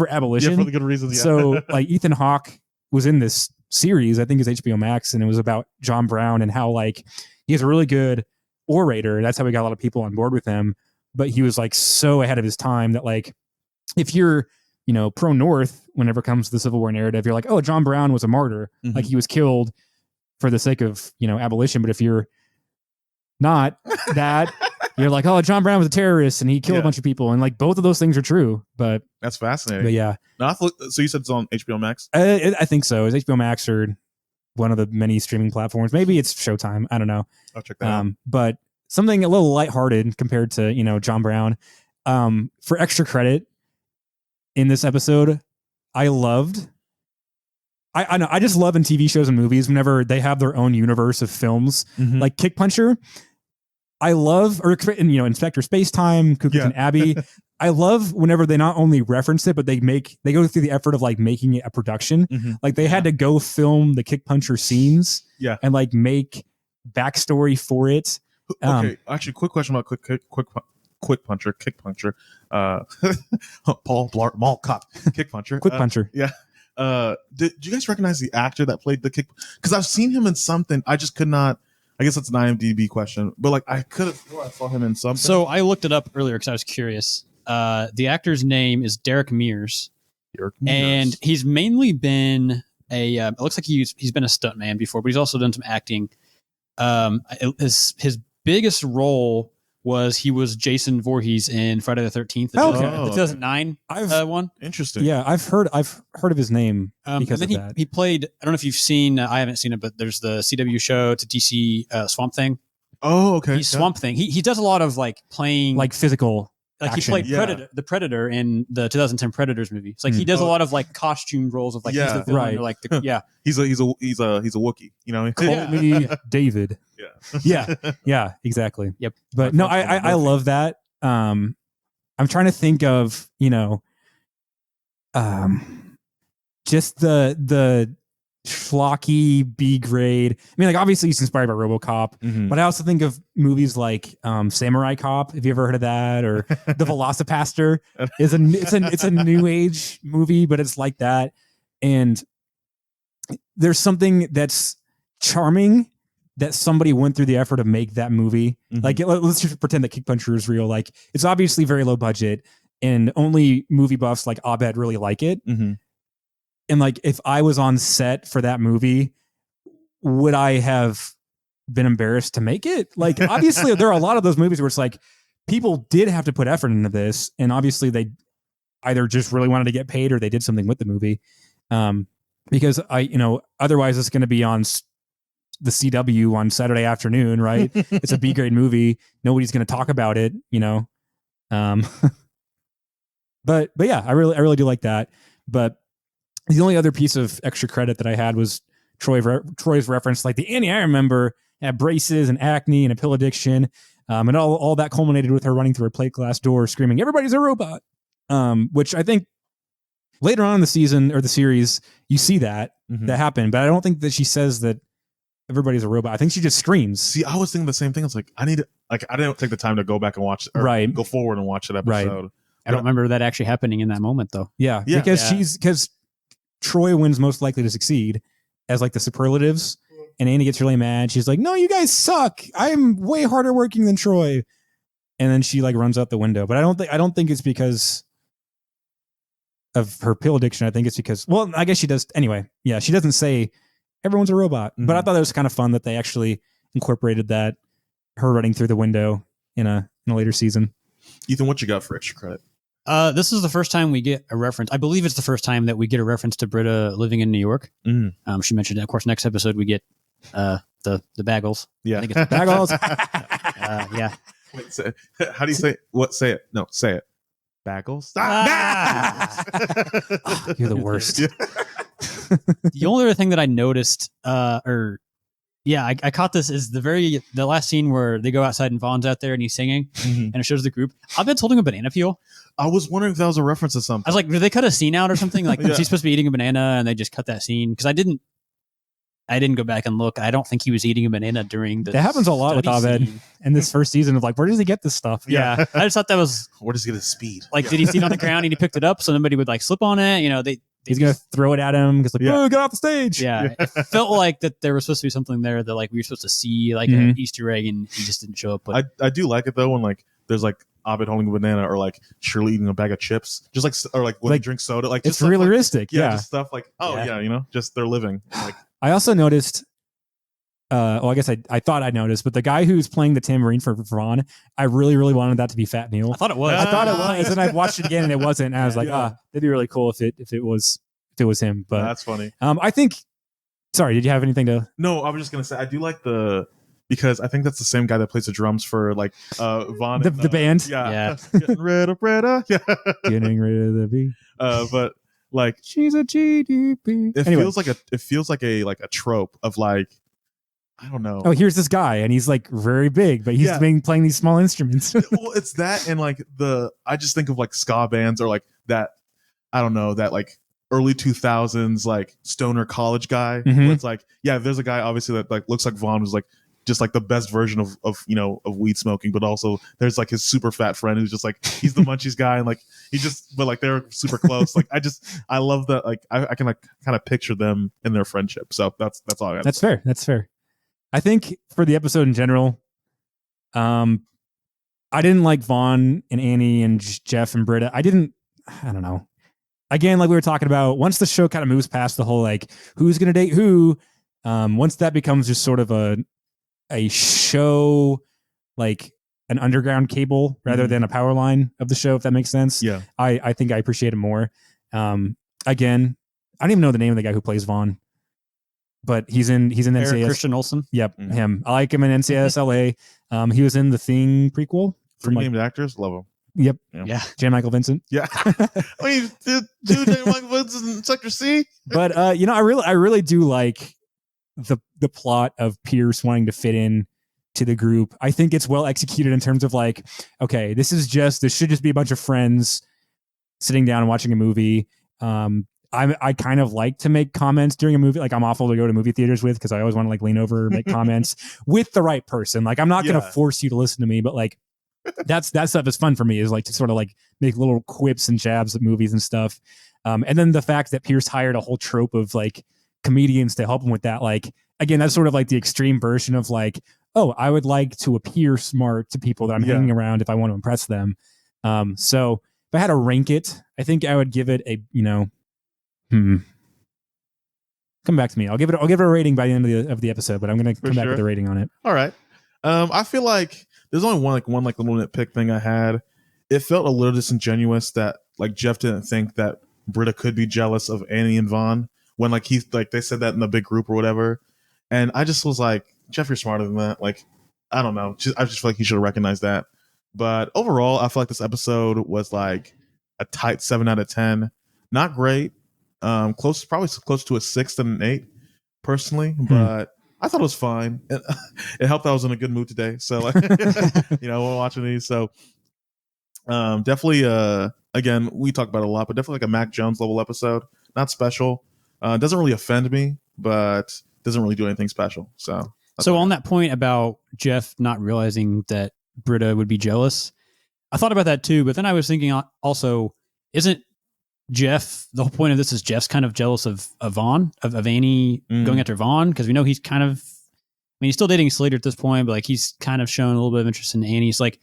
abolition. Yeah, for the good reasons. Yeah. So like Ethan Hawke was in this series, I think it's HBO Max, and it was about John Brown and how like he's a really good orator. That's how we got a lot of people on board with him. But he was like so ahead of his time that like if you're pro North whenever it comes to the Civil War narrative, you're like, oh, John Brown was a martyr. Mm-hmm. Like he was killed for the sake of abolition. But if you're not that, you're like, oh, John Brown was a terrorist and he killed a bunch of people, and like both of those things are true. But that's fascinating. But yeah, so you said it's on HBO Max? I think so. It's HBO Max or one of the many streaming platforms. Maybe it's Showtime. I don't know. I'll check that out. But something a little lighthearted compared to John Brown. For extra credit in this episode, I loved I know. I just love in TV shows and movies whenever they have their own universe of films, like Kick Puncher. I love, or Inspector Spacetime, Cookies and Abby. I love whenever they not only reference it, but they go through the effort of like making it a production. Like they had to go film the Kick Puncher scenes, and like make backstory for it. Okay, actually, quick question about Kick Puncher. Paul Blart Mall Cop. Kick Puncher. Quick Puncher. Yeah. Did you guys recognize the actor that played the Kick? Because I've seen him in something. I just could not. I guess that's an IMDb question, but like I could have sworn I saw him in something. So I looked it up earlier because I was curious. The actor's name is Derek Mears. And he's mainly been it looks like he's been a stuntman before, but he's also done some acting. His biggest role was he was Jason Voorhees in Friday the 13th, the 2009 one. Interesting. Yeah, I've heard of his name because of that. He played. I don't know if you've seen. I haven't seen it, but there's the CW show. It's a DC Swamp Thing. Oh, okay. He's Swamp Thing. He does a lot of like playing like physical. Like action. He played the Predator in the 2010 Predators movie. It's like he does a lot of like costume roles of like he's the villain or like he's a Wookiee, you know. Call me David. Yeah, exactly. Yep. But no, I love that. I'm trying to think of just the schlocky B grade. I mean, like obviously he's inspired by RoboCop, but I also think of movies like Samurai Cop. Have you ever heard of that? Or The Velocipaster is it's a new age movie, but it's like that. And there's something that's charming that somebody went through the effort to make that movie. Like let's just pretend that Kick Puncher is real. Like it's obviously very low budget, and only movie buffs like Abed really like it. And like, if I was on set for that movie, would I have been embarrassed to make it? Like, obviously, there are a lot of those movies where it's like people did have to put effort into this, and obviously they either just really wanted to get paid or they did something with the movie. Because otherwise it's going to be on the CW on Saturday afternoon, right? It's a B grade movie. Nobody's going to talk about it, But yeah, I really do like that. But the only other piece of extra credit that I had was Troy's reference, like the Annie I remember had braces and acne and a pill addiction, and all that culminated with her running through a plate glass door, screaming, "Everybody's a robot!" Which I think later on in the season or the series, you see that happen, but I don't think that she says that everybody's a robot. I think she just screams. See, I was thinking the same thing. I was like, I didn't take the time to go back and watch, or go forward and watch that episode. Right. I don't remember that actually happening in that moment, though. Yeah. Because Troy wins most likely to succeed as like the superlatives, and Annie gets really mad. She's like, "No, you guys suck. I'm way harder working than Troy." And then she like runs out the window. But I don't think it's because of her pill addiction. I think it's because, well, I guess she does anyway. Yeah, she doesn't say everyone's a robot, but I thought it was kind of fun that they actually incorporated that, her running through the window in a later season. Ethan, what you got for extra credit? This is the first time we get a reference. I believe it's the first time that we get a reference to Britta living in New York. She mentioned it. Of course, next episode we get the Baggles. Yeah. I think it's Baggles. Yeah. Wait, how do you say it? What? Say it. No, say it. Baggles. You're the worst. The only other thing that I noticed, I caught this is the last scene where they go outside and Vaughn's out there and he's singing and it shows the group. Abed's holding a banana peel. I was wondering if that was a reference to something. I was like, did they cut a scene out or something? Like, is he supposed to be eating a banana and they just cut that scene? Because I didn't go back and look. I don't think he was eating a banana during the. That happens a lot with Abed in this first season of like, where does he get this stuff? Yeah. I just thought that was. Where does he get his speed? Like, did he see it on the ground and he picked it up so nobody would like slip on it? He's going to throw it at him because like, oh, get off the stage. Yeah. It felt like that there was supposed to be something there that like we were supposed to see like an Easter egg and he just didn't show up. But I do like it though when like there's like Abed holding a banana or like Shirley eating a bag of chips, just like, or like when they drink soda, like it's realistic. Like, just stuff like, just they're living. Like I also noticed, I guess I thought I noticed, but the guy who's playing the tambourine for Vaughn, I really, really wanted that to be Fat Neil. I thought it was. And I watched it again and it wasn't. And I was like, that'd be really cool if it was him. But that's funny. I think. Sorry, did you have anything to? No, I was just gonna say I do like because I think that's the same guy that plays the drums for like Vaughn. The band. Yeah. Getting rid of Britta. Yeah. Getting rid of the beat. But Like she's a GDP. It feels like a trope of like, I don't know. Oh, here's this guy, and he's like very big, but he's playing these small instruments. Well, it's that, and like I just think of like ska bands or like that. I don't know, that like early 2000s like stoner college guy. Where it's like, yeah, there's a guy obviously that like looks like Vaughn, who's like just like the best version of weed smoking, but also there's like his super fat friend who's just like, he's the munchies guy, and like but like they're super close. Like I love that. Like I can like kind of picture them in their friendship. So that's all I got. That's fair. That's fair. I think for the episode in general, I didn't like Vaughn and Annie and Jeff and Britta. I don't know. Again, like we were talking about, once the show kind of moves past the whole like who's going to date who, once that becomes just sort of a show, like an underground cable rather than a power line of the show, if that makes sense. Yeah. I think I appreciate it more. Again, I don't even know the name of the guy who plays Vaughn, but he's in NCIS. Christian Olsen. Yep, him. I like him in NCIS LA. He was in the Thing prequel. From named actors, love him. Yep. Yeah. J. Michael Vincent. Yeah. Wait, did J. Michael Vincent in Sector C? But I really do like the plot of Pierce wanting to fit in to the group. I think it's well executed in terms of like, okay, this should just be a bunch of friends sitting down and watching a movie. I kind of like to make comments during a movie. Like I'm awful to go to movie theaters with, because I always want to like lean over and make comments with the right person. Like I'm not going to force you to listen to me, but like that stuff is fun for me, is like to sort of like make little quips and jabs at movies and stuff. And then the fact that Pierce hired a whole trope of like comedians to help him with that. Like, again, that's sort of like the extreme version of like, oh, I would like to appear smart to people that I'm hanging around if I want to impress them. So if I had to rank it, I think I would give it a, come back to me. I'll give it a rating by the end of the episode, but I'm going to come back with a rating on it. All right. I feel like there's only one little nitpick thing I had. It felt a little disingenuous that like Jeff didn't think that Britta could be jealous of Annie and Vaughn when like they said that in the big group or whatever. And I just was like, Jeff, you're smarter than that. Like, I don't know. I just feel like he should have recognized that. But overall, I feel like this episode was like a tight 7 out of 10. Not great. Probably close to a 6 and an 8 personally, but I thought it was fine. It helped that I was in a good mood today. So, like, we're watching these. So, definitely, again, we talk about it a lot, but definitely like a Mac Jones level episode. Not special. Doesn't really offend me, but doesn't really do anything special. So on that point about Jeff not realizing that Britta would be jealous, I thought about that too, but then I was thinking also, isn't Jeff, the whole point of this is Jeff's kind of jealous of Vaughn, of Annie going after Vaughn, because we know he's kind of, he's still dating Slater at this point, but like he's kind of shown a little bit of interest in Annie. It's like,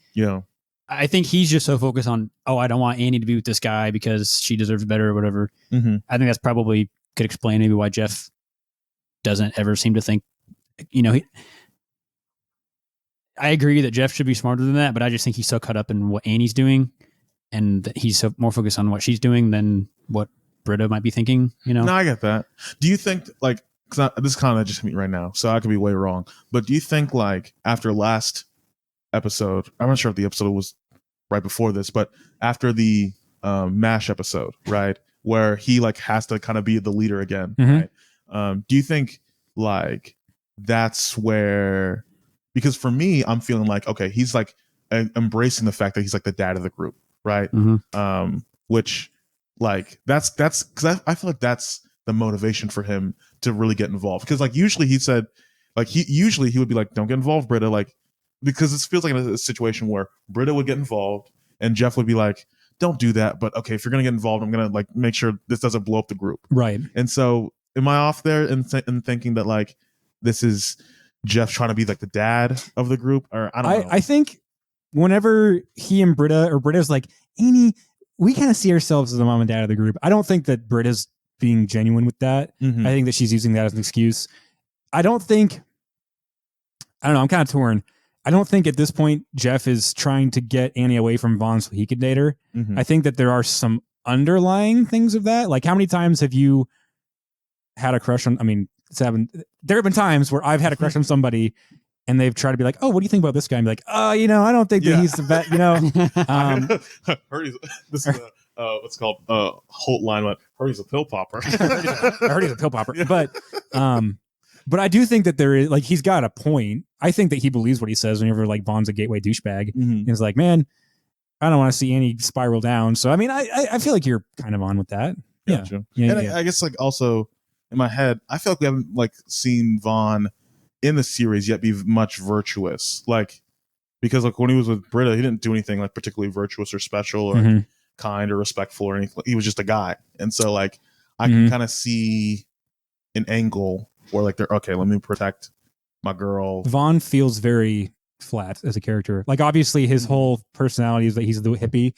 I think he's just so focused on, I don't want Annie to be with this guy because she deserves better or whatever. I think that's probably could explain maybe why Jeff doesn't ever seem to think, I agree that Jeff should be smarter than that, but I just think he's so caught up in what Annie's doing, and that he's so more focused on what she's doing than what Britta might be thinking. No, I get that. Do you think like, because this kind of just hit me right now, so I could be way wrong, but do you think like after last episode, I'm not sure if the episode was right before this, but after the MASH episode, right, where he like has to kind of be the leader again, right? Do you think like that's where, because for me, I'm feeling like, okay, he's like embracing the fact that he's like the dad of the group, right? Which like that's because I feel like that's the motivation for him to really get involved, because like usually he said like he would be like, don't get involved, Britta, like, because it feels like a situation where Britta would get involved and Jeff would be like, don't do that, but okay, if you're gonna get involved, I'm gonna like make sure this doesn't blow up the group, right? And so am I off there in thinking that like this is Jeff trying to be like the dad of the group, or I don't know? I think whenever he and Britta, or Britta's like, Annie, we kind of see ourselves as the mom and dad of the group. I don't think that Britta's being genuine with that. I think that she's using that as an excuse. I don't know. I'm kind of torn. I don't think at this point Jeff is trying to get Annie away from Vaughn so he could date her. I think that there are some underlying things of that. Like, how many times have you had a crush on? There have been times where I've had a crush on somebody, and they've tried to be like, oh, what do you think about this guy? And be like, oh, I don't think that he's the best. This is what's called Holt line. Heard he's a pill popper. I heard he's a pill popper, but I do think that there is like he's got a point. I think that he believes what he says whenever like Vaughn's a gateway douchebag. And he's like, man, I don't want to see any spiral down. So I mean, I feel like you're kind of on with that. Gotcha. And I guess like also in my head, I feel like we haven't like seen Vaughn in the series yet be much virtuous, like because like when he was with Britta, he didn't do anything like particularly virtuous or special or kind or respectful or anything. He was just a guy, and so like I can kind of see an angle where like they're okay. Let me protect my girl. Vaughn feels very flat as a character. Like obviously his whole personality is that he's the hippie,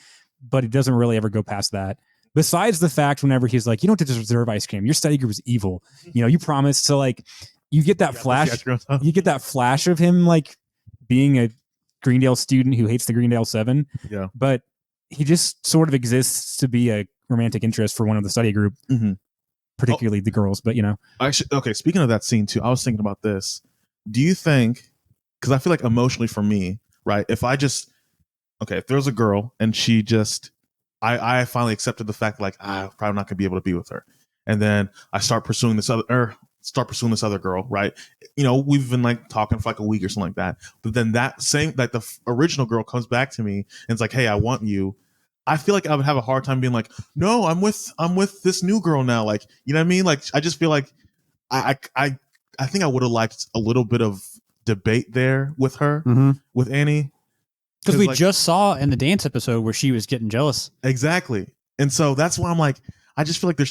but it doesn't really ever go past that. Besides the fact whenever he's like, you don't deserve ice cream. Your study group is evil. You promised to like. You get that flash. You get that flash of him like being a Greendale student who hates the Greendale 7. Yeah, but he just sort of exists to be a romantic interest for one of the study group, particularly the girls. But actually, okay. Speaking of that scene too, I was thinking about this. Do you think? Because I feel like emotionally for me, right? If there's a girl and she just, I finally accepted the fact like I'm probably not gonna be able to be with her, and then I start pursuing this other girl, right? We've been like talking for like a week or something like that. But then that same, like the original girl comes back to me and it's like, hey, I want you. I feel like I would have a hard time being like, no, I'm with this new girl now. Like, you know what I mean? Like, I just feel like I think I would have liked a little bit of debate there with her, with Annie. Because we just saw in the dance episode where she was getting jealous. Exactly. And so that's why I'm like, I just feel like there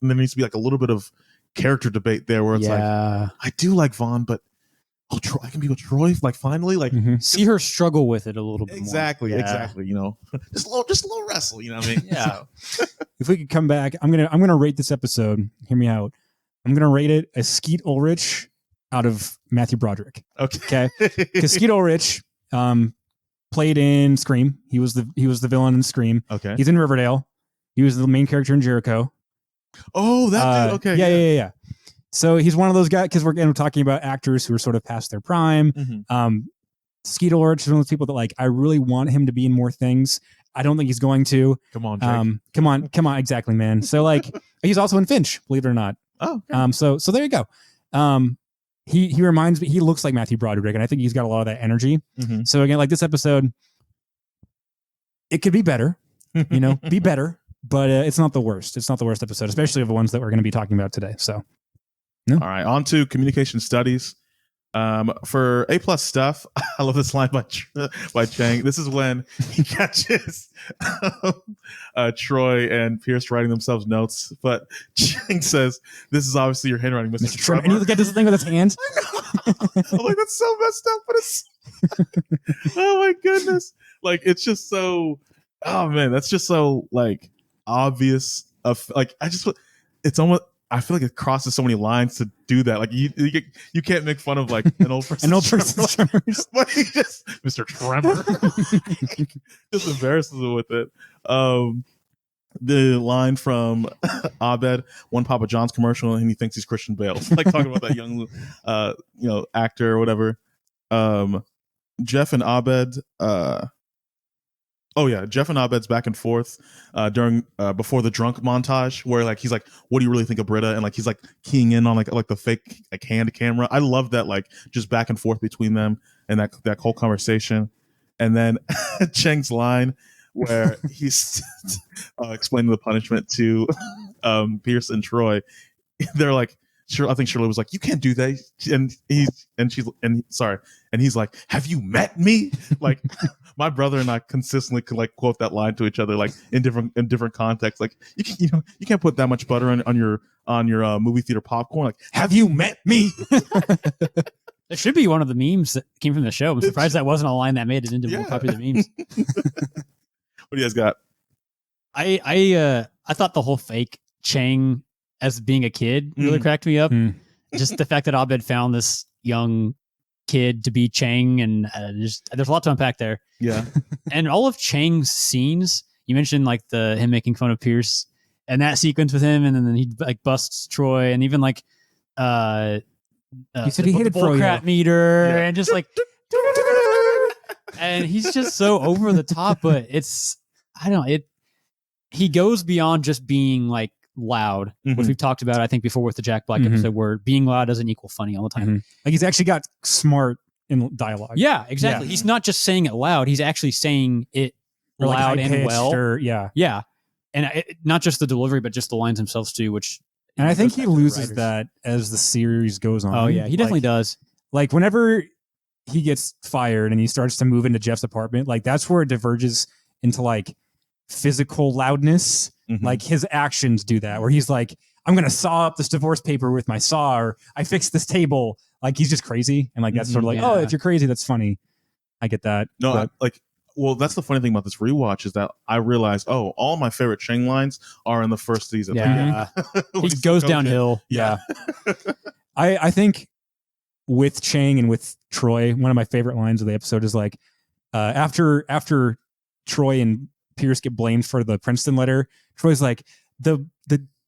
needs to be like a little bit of character debate there where it's like I do like Vaughn, but I can be with Troy like finally like see her struggle with it a little bit exactly more. Exactly just a little wrestle, you know what I mean? If we could come back, I'm gonna rate this episode, hear me out, I'm gonna rate it a Skeet Ulrich out of Matthew Broderick. Okay because Skeet Ulrich played in Scream. He was the villain in Scream. He's in Riverdale. He was the main character in Jericho. Oh, that dude. Okay. Yeah. So he's one of those guys because we're talking about actors who are sort of past their prime. Skeet Ulrich is one of those people that like I really want him to be in more things. I don't think he's going to. Come on, Jake. Come on, exactly, man. So like he's also in Finch, believe it or not. Oh. Okay. So there you go. He reminds me. He looks like Matthew Broderick, and I think he's got a lot of that energy. So again, like this episode, it could be better. Be better. But it's not the worst. It's not the worst episode, especially of the ones that we're going to be talking about today. So, All right, on to communication studies. For A+ stuff, I love this line by Chang. This is when he catches Troy and Pierce writing themselves notes, but Chang says, "This is obviously your handwriting, Mr. Trevor." And he look at this thing with his hands. I'm like, that's so messed up, but it's oh my goodness, like it's just so. Oh man, that's just so like obvious. Like it's almost. I feel like it crosses so many lines to do that. Like you can't make fun of like an old person. But he just Mr. Tremor just embarrasses him with it. The line from Abed, one Papa John's commercial, and he thinks he's Christian Bale. Like talking about that young, actor or whatever. Jeff and Abed. Jeff and Abed's back and forth during before the drunk montage where like he's like, "What do you really think of Britta?" And like he's like keying in on like the fake like hand camera. I love that like just back and forth between them and that whole conversation. And then Cheng's line where he's explaining the punishment to Pierce and Troy. They're like, I think Shirley was like, "You can't do that," and he's like, "Have you met me?" Like my brother and I consistently could like quote that line to each other, like in different contexts. Like you can't put that much butter on your movie theater popcorn. Like, "Have you met me?" It should be one of the memes that came from the show. I'm surprised that wasn't a line that made it into more popular memes. What do you guys got? I thought the whole fake Chang as being a kid really cracked me up. Just the fact that Abed found this young kid to be Chang, and there's a lot to unpack there. Yeah. And all of Chang's scenes, you mentioned like him making fun of Pierce and that sequence with him, and then he like busts Troy, and even like he said he hated the bull crap Froyo. meter and just like, and he's just so over the top. But he goes beyond just being like loud, which we've talked about, I think, before with the Jack Black episode, where being loud doesn't equal funny all the time. Like he's actually got smart in dialogue. Yeah, exactly. Yeah. He's not just saying it loud; he's actually saying it or loud like and well. Or, yeah, and not just the delivery, but just the lines themselves too. Which, and I think he loses that as the series goes on. Oh yeah, he definitely does. Like whenever he gets fired and he starts to move into Jeff's apartment, like that's where it diverges into like physical loudness. Like his actions do that, where he's like, I'm going to saw up this divorce paper with my saw, or I fixed this table. Like he's just crazy. And like, that's sort of like, oh, if you're crazy, that's funny. I get that. No, well, that's the funny thing about this rewatch is that I realized, all my favorite Chang lines are in the first season. Yeah. He goes downhill. Yeah. I think with Chang and with Troy, one of my favorite lines of the episode is like, after Troy and Pierce get blamed for the Princeton letter, Troy's like, the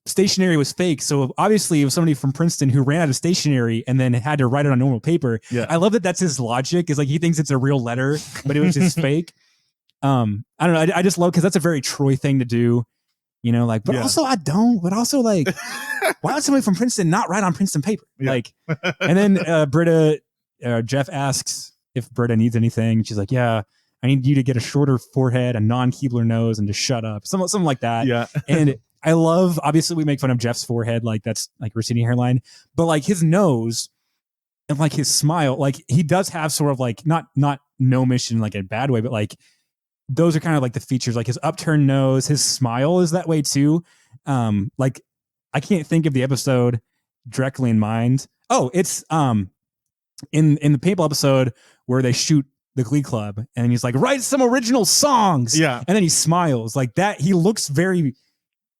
stationery was fake. So obviously it was somebody from Princeton who ran out of stationery and then had to write it on normal paper. Yeah. I love that that's his logic, is like he thinks it's a real letter, but it was just fake. I don't know. I just love, because that's a very Troy thing to do, you know, like, but also I don't, but also like, why would somebody from Princeton not write on Princeton paper? Yeah. Like, and then Jeff asks if Britta needs anything. She's like, yeah, I need you to get a shorter forehead, a non-Keebler nose, and to shut up. Something like that. Yeah. And I love, obviously we make fun of Jeff's forehead, like that's like receding hairline, but like his nose and like his smile, like he does have sort of like, not gnomish in like a bad way, but like those are kind of like the features, like his upturned nose, his smile is that way too. Like I can't think of the episode directly in mind. Oh, it's in the paintball episode where they shoot the Glee Club and he's like, write some original songs. Yeah. And then he smiles like that. He looks very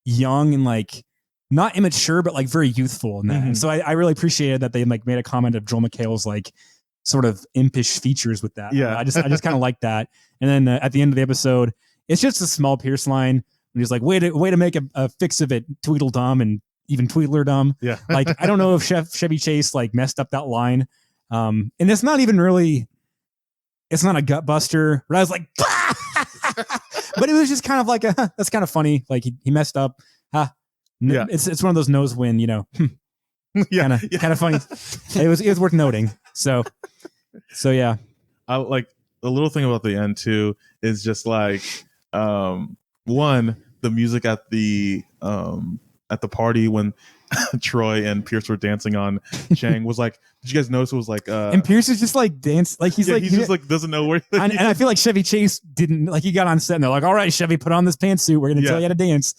young and like not immature, but like very youthful in that. And so I really appreciated that they like made a comment of Joel McHale's like sort of impish features with that. Yeah. I just kind of like that. And then at the end of the episode, it's just a small Pierce line. And he's like, way to make a fix of it, Tweedledum and even Tweedledum. Yeah. Like, I don't know if Chevy Chase like messed up that line. And it's not even really, it's not a gut buster, but I was like, but it was just kind of like that's kind of funny. Like he messed up. Yeah. It's one of those nose win, you know, kind of funny. It was worth noting. So yeah. I like the little thing about the end too is just like, one, the music at the party when Troy and Pierce were dancing on Chang was like, did you guys notice it was like and Pierce is just like dance like he's just like doesn't know where and I feel like Chevy Chase didn't, like he got on set and they're like, all right, Chevy, put on this pantsuit, we're gonna tell you how to dance.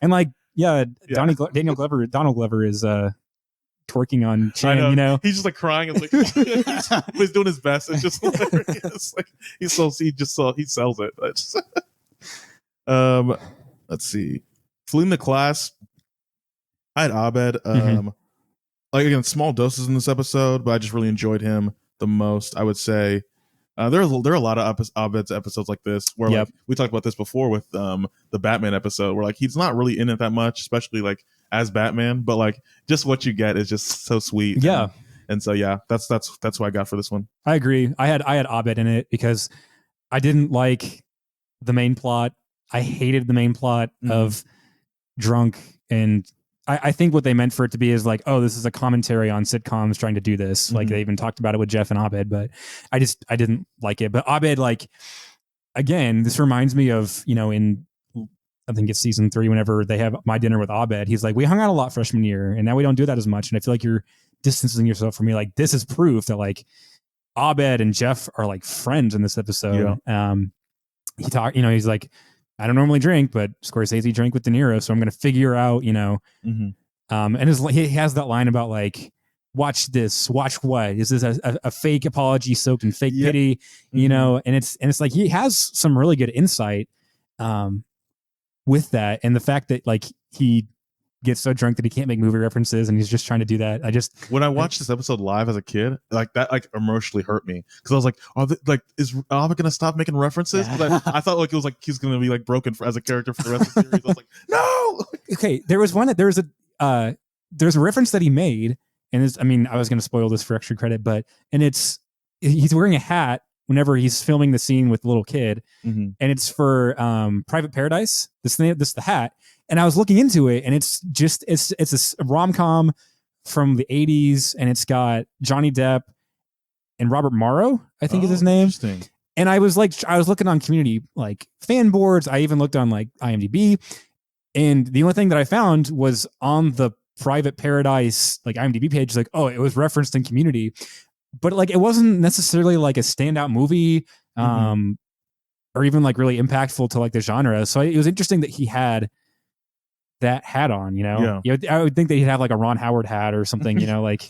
And like Donald Glover is twerking on Chang, you know. He's just like crying and like he's doing his best. It's just hilarious. Like he sells it. Let's see. Fleeing the class. I had Abed. Like again, small doses in this episode, but I just really enjoyed him the most. I would say there are a lot of Abed's episodes like this where like we talked about this before with the Batman episode where like he's not really in it that much, especially like as Batman, but like just what you get is just so sweet. Yeah, and so yeah, that's what I got for this one. I agree. I had Abed in it because I didn't like the main plot. I hated the main plot of Drunk, and I think what they meant for it to be is like, oh, this is a commentary on sitcoms trying to do this. Like they even talked about it with Jeff and Abed, but I didn't like it. But Abed, like, again, this reminds me of, you know, in I think it's season 3, whenever they have My Dinner with Abed, he's like, we hung out a lot freshman year and now we don't do that as much. And I feel like you're distancing yourself from me. Like, this is proof that like Abed and Jeff are like friends in this episode. Yeah. He's like, I don't normally drink, but Scorsese drank with De Niro, so I'm going to figure out, you know. And he has that line about like, watch this, watch what? Is this a fake apology soaked in fake pity? You know, and it's like he has some really good insight with that, and the fact that like he gets so drunk that he can't make movie references and he's just trying to do that. When I watched this episode live as a kid, like that like emotionally hurt me because I was like, is Abed gonna stop making references? Because I thought like it was like he's gonna be like broken as a character for the rest of the series. I was like, no. Okay, there's a reference that he made, and it's, I mean, I was going to spoil this for extra credit, but he's wearing a hat whenever he's filming the scene with the little kid, and it's for Private Paradise. This is the hat, and I was looking into it, and it's a rom-com from the 80s, and it's got Johnny Depp and Robert Morrow, I think is his name. Interesting. And I was looking on community like fan boards. I even looked on like IMDb, and the only thing that I found was on the Private Paradise like IMDb page, like, oh, it was referenced in Community, but like it wasn't necessarily like a standout movie, or even like really impactful to like the genre. So it was interesting that he had that hat on, you know. Yeah, I would think that he'd have like a Ron Howard hat or something, you know, like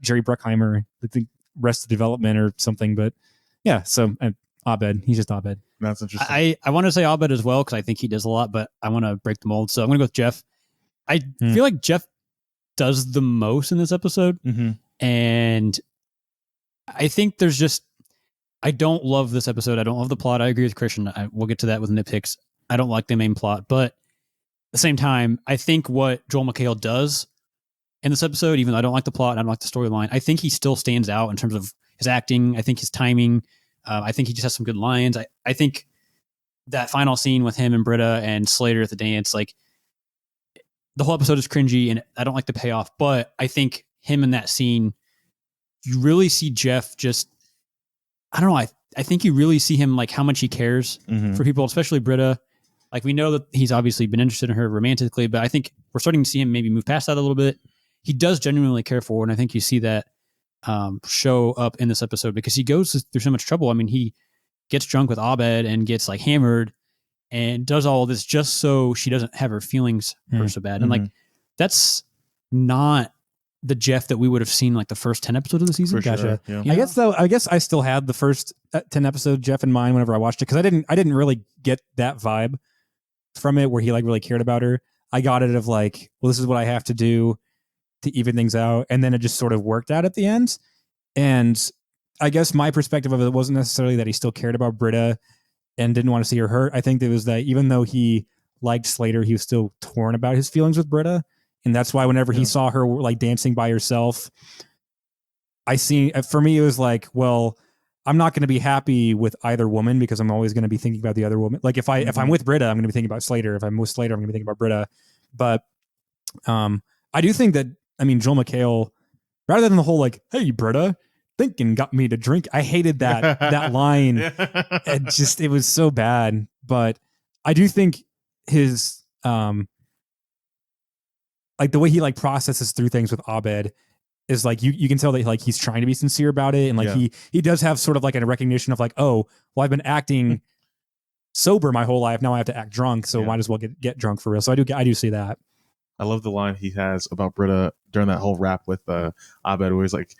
Jerry Bruckheimer, I think Arrested Development or something. But yeah, so Abed, he's just Abed. That's interesting. I want to say Abed as well because I think he does a lot, but I want to break the mold. So I'm going to go with Jeff. I feel like Jeff does the most in this episode, and I think there's just, I don't love this episode. I don't love the plot. I agree with Christian. We'll get to that with nitpicks. I don't like the main plot, but at the same time, I think what Joel McHale does in this episode, even though I don't like the plot and I don't like the storyline, I think he still stands out in terms of his acting. I think his timing. I think he just has some good lines. I think that final scene with him and Britta and Slater at the dance, like the whole episode is cringy and I don't like the payoff, but I think him in that scene, you really see Jeff just, I don't know. I think you really see him like how much he cares for people, especially Britta. Like we know that he's obviously been interested in her romantically, but I think we're starting to see him maybe move past that a little bit. He does genuinely care for her, and I think you see that show up in this episode because he goes through so much trouble. I mean, he gets drunk with Abed and gets like hammered and does all this just so she doesn't have her feelings hurt so bad. And like, that's not the Jeff that we would have seen like the first 10 episodes of the season. For gotcha. Sure, yeah. I guess I still had the first 10 episode Jeff in mind whenever I watched it. Cause I didn't really get that vibe from it where he like really cared about her. I got it of like, well, this is what I have to do to even things out. And then it just sort of worked out at the end. And I guess my perspective of it wasn't necessarily that he still cared about Britta and didn't want to see her hurt. I think it was that even though he liked Slater, he was still torn about his feelings with Britta. And that's why whenever he saw her like dancing by herself, for me, it was like, well, I'm not going to be happy with either woman because I'm always going to be thinking about the other woman. Like if I'm with Britta, I'm going to be thinking about Slater. If I'm with Slater, I'm going to be thinking about Britta. But I do think that, I mean, Joel McHale, rather than the whole like, hey, Britta, thinking got me to drink. I hated that line. It was so bad. But I do think his like the way he like processes through things with Abed is like you can tell that like he's trying to be sincere about it, and like he does have sort of like a recognition of like, oh, well, I've been acting sober my whole life, now I have to act drunk, so might as well get drunk for real. So I do see that. I love the line he has about Britta during that whole rap with Abed, where he's like,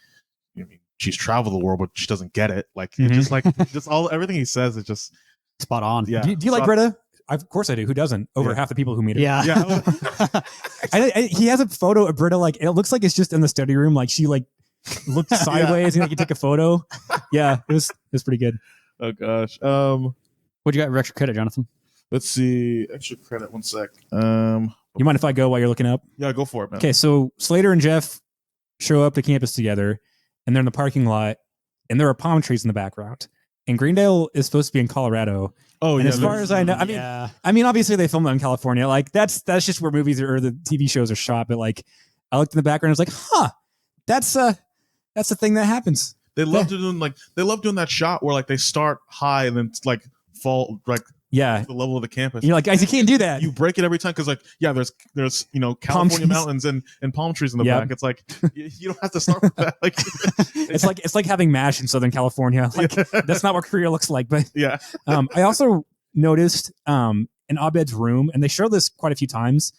I mean, she's traveled the world, but she doesn't get it. Like it's just like everything he says is just spot on. Yeah. Do you like Britta? Of course I do. Who doesn't? Over half the people who meet her. Yeah. He has a photo of Britta. Like it looks like it's just in the study room. Like she like looked sideways and like he took a photo. Yeah, it was pretty good. Oh gosh. What you got for extra credit, Jonathan? Let's see. Extra credit. 1 sec. You mind if I go while you're looking up? Yeah, go for it, man. Okay, so Slater and Jeff show up to campus together, and they're in the parking lot, and there are palm trees in the background. And Greendale is supposed to be in Colorado. Oh, and yeah. as far as I know, I mean, obviously they filmed it in California. Like that's just where movies or the TV shows are shot. But like, I looked in the background, and I was like, that's the thing that happens. They love doing that shot where like they start high and then like fall like to the level of the campus. You're like, guys, you can't do that. You break it every time because like there's California mountains and palm trees in the back. It's like you don't have to start with that. Like it's like having MASH in Southern California. Like that's not what Korea looks like. But I also noticed in Abed's room, and they show this quite a few times,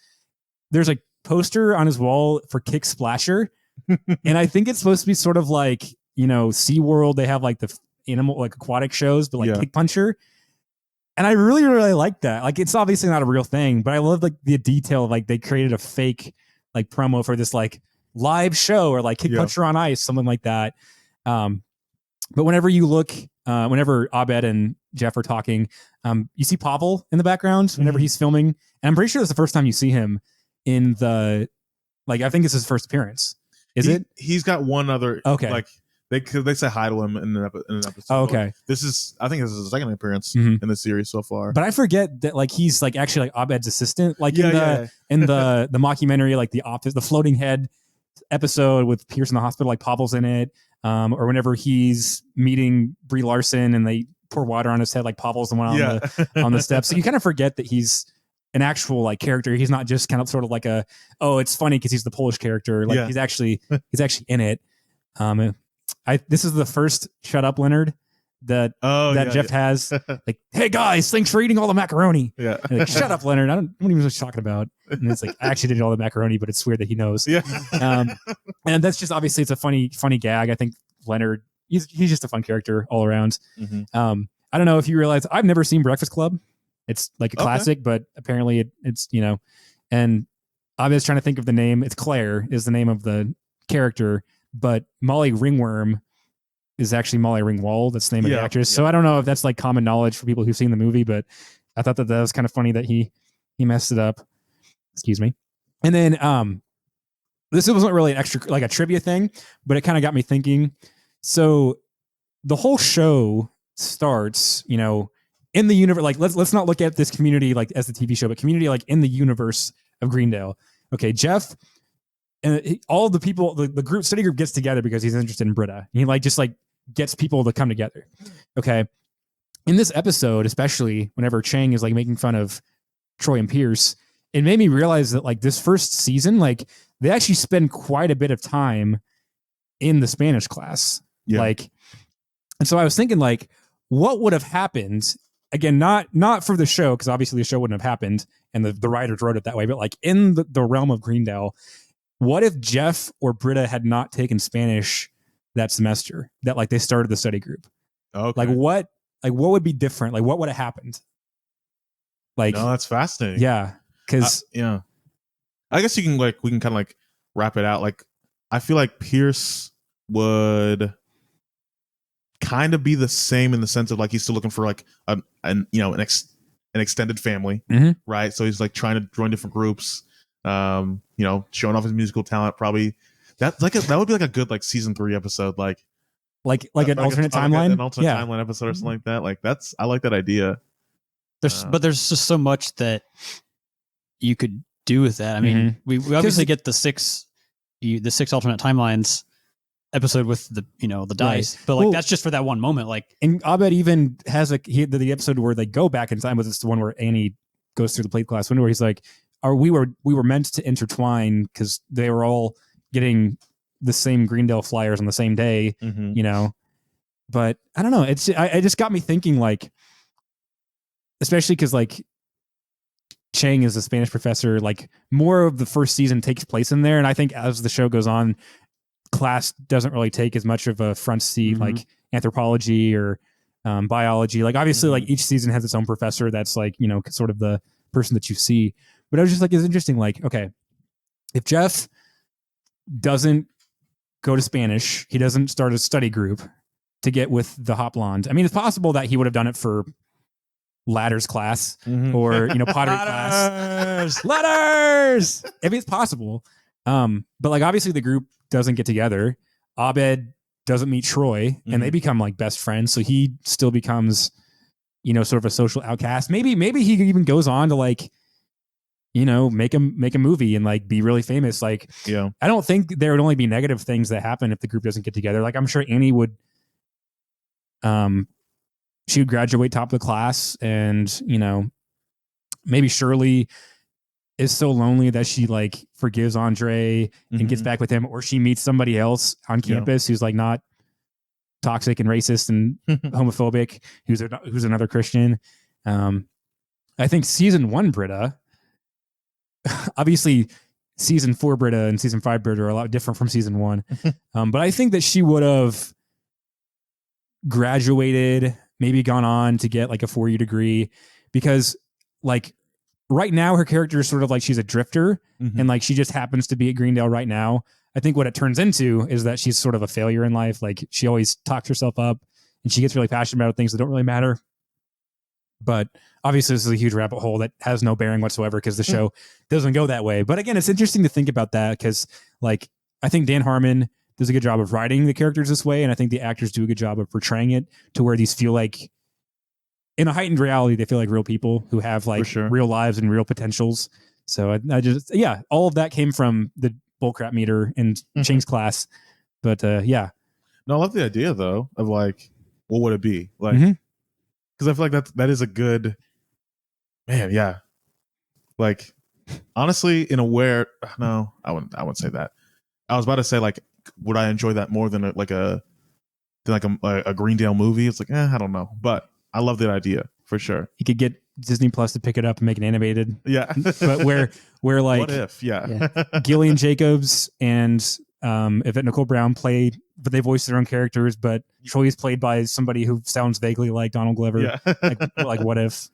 there's a poster on his wall for Kick Splasher. And I think it's supposed to be sort of like, SeaWorld, they have like the animal, like aquatic shows, but like Kick Puncher. And I really, really like that. Like, it's obviously not a real thing, but I love like the detail of like they created a fake like promo for this like live show or like Kick Puncher on Ice, something like that. But whenever you look, whenever Abed and Jeff are talking, you see Pavel in the background whenever he's filming. And I'm pretty sure that's the first time you see him in the, like, I think it's his first appearance. Is it? He's got one other. Okay. Like they say hi to him in an episode. Oh, okay. Like, I think this is his second appearance Mhm. in the series so far. But I forget that like he's like actually like Abed's assistant. Like in the mockumentary, like the office, the floating head episode with Pierce in the hospital, like Pavel's in it. Or whenever he's meeting Brie Larson and they pour water on his head, like Pavel's the one on the steps. So you kind of forget that he's an actual like character. He's not just kind of sort of like it's funny because he's the Polish character. Like he's actually in it. This is the first Shut Up Leonard that Jeff has. Like, hey guys, thanks for eating all the macaroni. Yeah. Like, shut up, Leonard. I don't even know what you're talking about. And it's like, I actually did all the macaroni, but it's weird that he knows. Yeah. And that's just obviously it's a funny gag. I think Leonard, he's just a fun character all around. Mm-hmm. I don't know if you realize I've never seen Breakfast Club. It's like a classic, but apparently it's and I was trying to think of the name. It's Claire is the name of the character, but Molly Ringworm is actually Molly Ringwald. That's the name of the actress. Yeah. So I don't know if that's like common knowledge for people who've seen the movie, but I thought that was kind of funny that he messed it up. Excuse me. And then this wasn't really an extra like a trivia thing, but it kind of got me thinking. So the whole show starts, in the universe. Like let's not look at this Community like as the TV show, but Community like in the universe of Greendale. Okay, Jeff and all the people, the study group gets together because he's interested in Britta. He just gets people to come together. Okay. In this episode, especially whenever Chang is like making fun of Troy and Pierce, it made me realize that like this first season, like they actually spend quite a bit of time in the Spanish class. Yeah. Like, and so I was thinking like, what would have happened? Again, not for the show, because obviously the show wouldn't have happened and the writers wrote it that way, but like in the realm of Greendale, what if Jeff or Britta had not taken Spanish that semester, that like they started the study group? Okay. What would be different? Like what would have happened? Like, no, that's fascinating. Yeah. Cause I guess we can kind of like wrap it out. Like, I feel like Pierce would kind of be the same in the sense of like, he's still looking for like an extended family. Mm-hmm. Right. So he's like trying to join different groups. Showing off his musical talent. Probably that would be like a good like season 3 episode, like an alternate timeline, an alternate timeline episode or something like that. Like I like that idea. But there's just so much that you could do with that. I mean, we obviously get the six alternate timelines episode with the the dice, but like that's just for that one moment. Like, and Abed even has the episode where they go back in time, but it's the one where Annie goes through the plate glass window where he's like, we were meant to intertwine because they were all getting the same Greendale flyers on the same day, but I don't know. It just got me thinking, like, especially because like Chang is a Spanish professor, like more of the first season takes place in there. And I think as the show goes on, class doesn't really take as much of a front seat, like anthropology or biology. Like obviously like each season has its own professor that's like, sort of the person that you see. But I was just like, it's interesting. Like, okay, if Jeff doesn't go to Spanish, he doesn't start a study group to get with the hot blonde. I mean, it's possible that he would have done it for ladders class or, pottery class. Ladders! I mean, it's possible. But like, obviously the group doesn't get together. Abed doesn't meet Troy and they become like best friends. So he still becomes, sort of a social outcast. Maybe he even goes on to like, make a movie and like be really famous. Like, I don't think there would only be negative things that happen if the group doesn't get together. Like, I'm sure Annie would, she would graduate top of the class and, maybe Shirley is so lonely that she like forgives Andre and gets back with him, or she meets somebody else on campus who's like not toxic and racist and homophobic, who's another Christian. I think season 1 Britta, obviously season 4 Britta and season 5 Britta are a lot different from season 1. But I think that she would have graduated, maybe gone on to get like a 4-year degree, because like right now her character is sort of like she's a drifter and like she just happens to be at Greendale right now. I think what it turns into is that she's sort of a failure in life. Like she always talks herself up and she gets really passionate about things that don't really matter. But obviously this is a huge rabbit hole that has no bearing whatsoever because the show doesn't go that way. But again, it's interesting to think about that because like I think Dan Harmon does a good job of writing the characters this way, and I think the actors do a good job of portraying it to where these feel like, in a heightened reality, they feel like real people who have like real lives and real potentials. So I just, all of that came from the bullcrap meter in Ching's class. But yeah. No, I love the idea though of like, what would it be like? Because I feel like that is a good, man. Yeah, like honestly, in a where, no, I wouldn't say that. I was about to say like, would I enjoy that more than a Greendale movie? It's like, I don't know, but I love that idea for sure. You could get Disney Plus to pick it up and make it animated. Yeah, but where like, what if? Yeah. Gillian Jacobs and Yvette Nicole Brown play, but they voice their own characters. But Troy is played by somebody who sounds vaguely like Donald Glover. Yeah. like what if?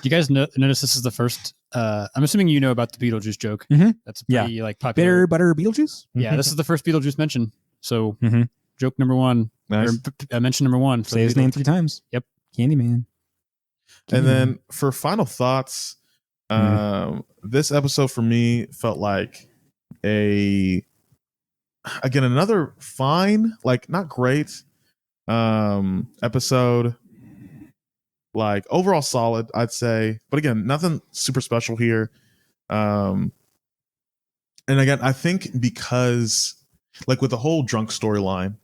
You guys notice this is the first? I'm assuming you know about the Beetlejuice joke. That's pretty like popular. Bitter butter Beetlejuice. Yeah, this is the first Beetlejuice mention. So joke number one. Nice. Mention number one. Say his name 3 times. Yep. Candyman. And then for final thoughts, this episode for me felt like another fine, like not great episode. Like overall solid, I'd say. But again, nothing super special here. And again, I think because like with the whole drunk storyline,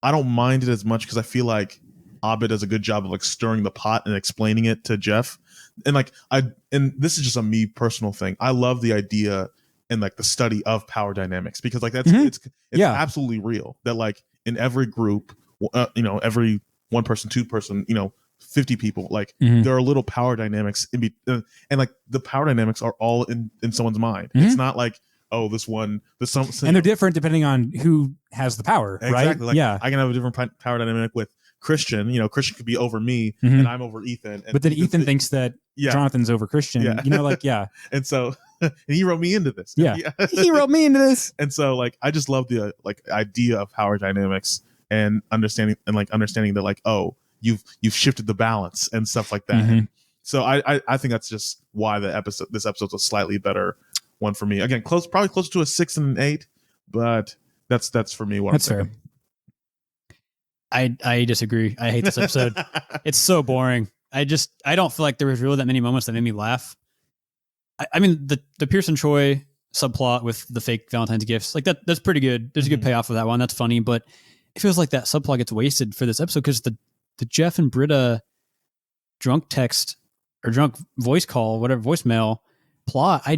I don't mind it as much because I feel like Abed does a good job of like stirring the pot and explaining it to Jeff. And like and this is just a me personal thing. I love the idea and like the study of power dynamics because like that's it's absolutely real that like in every group, every 1 person, 2 person, 50 people, like there are little power dynamics and like the power dynamics are all in someone's mind. It's not like, oh, and they're different depending on who has the power, exactly. right? Like, I can have a different power dynamic with Christian. Christian could be over me and I'm over Ethan. But then Ethan thinks that Jonathan's over Christian. And so and he wrote me into this. He wrote me into this. And so like I just love the like idea of power dynamics and understanding that like, oh, you've shifted the balance and stuff like that. So I think that's just why this episode's a slightly better one for me. Again, probably close to a 6 and an 8, but that's for me what that's I'm saying. fair. I disagree. I hate this episode. It's so boring. I don't feel like there was really that many moments that made me laugh. I mean, the Pearson Troy subplot with the fake Valentine's gifts, like that's pretty good. There's a good payoff for that one. That's funny, but it feels like that subplot gets wasted for this episode because the Jeff and Britta drunk text or drunk voice call, whatever voicemail plot, I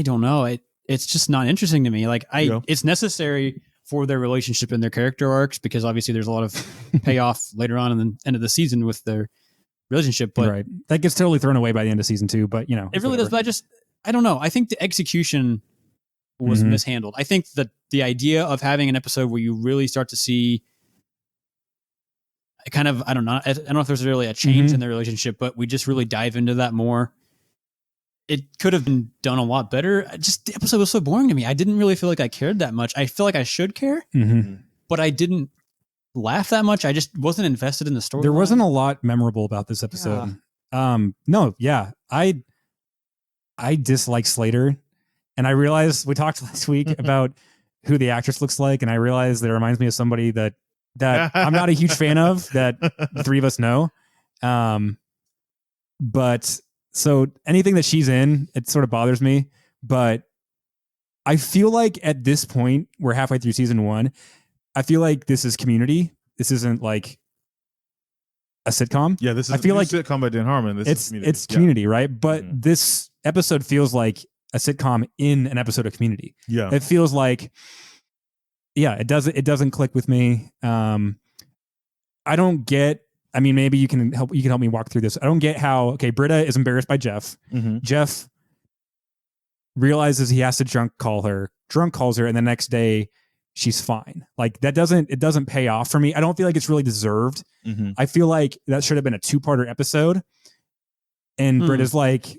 don't know. It's just not interesting to me. Like it's necessary for their relationship and their character arcs because obviously there's a lot of payoff later on in the end of the season with their relationship. But that gets totally thrown away by the end of season 2. But it really does. But I don't know. I think the execution was mishandled. I think that the idea of having an episode where you really start to see kind of, I don't know if there's really a change in their relationship, but we just really dive into that more. It could have been done a lot better. The episode was so boring to me. I didn't really feel like I cared that much. I feel like I should care, but I didn't laugh that much. I just wasn't invested in the story. There wasn't a lot memorable about this episode. I dislike Slater, and I realized we talked last week about who the actress looks like, and I realized that it reminds me of somebody that I'm not a huge fan of, that the 3 of us know. But so anything that she's in, it sort of bothers me. But I feel like at this point, we're halfway through season 1. I feel like this is Community. This isn't like a sitcom. Yeah, this is I feel like sitcom by Dan Harmon. It's Community, right? But this episode feels like a sitcom in an episode of Community. Yeah, it feels like. Yeah, it doesn't click with me. I don't get. I mean, maybe you can help me walk through this. I don't get how. Okay, Britta is embarrassed by Jeff. Jeff realizes he has to drunk calls her, and the next day she's fine. Like it doesn't pay off for me. I don't feel like it's really deserved. I feel like that should have been a 2-parter episode. And Britta's like,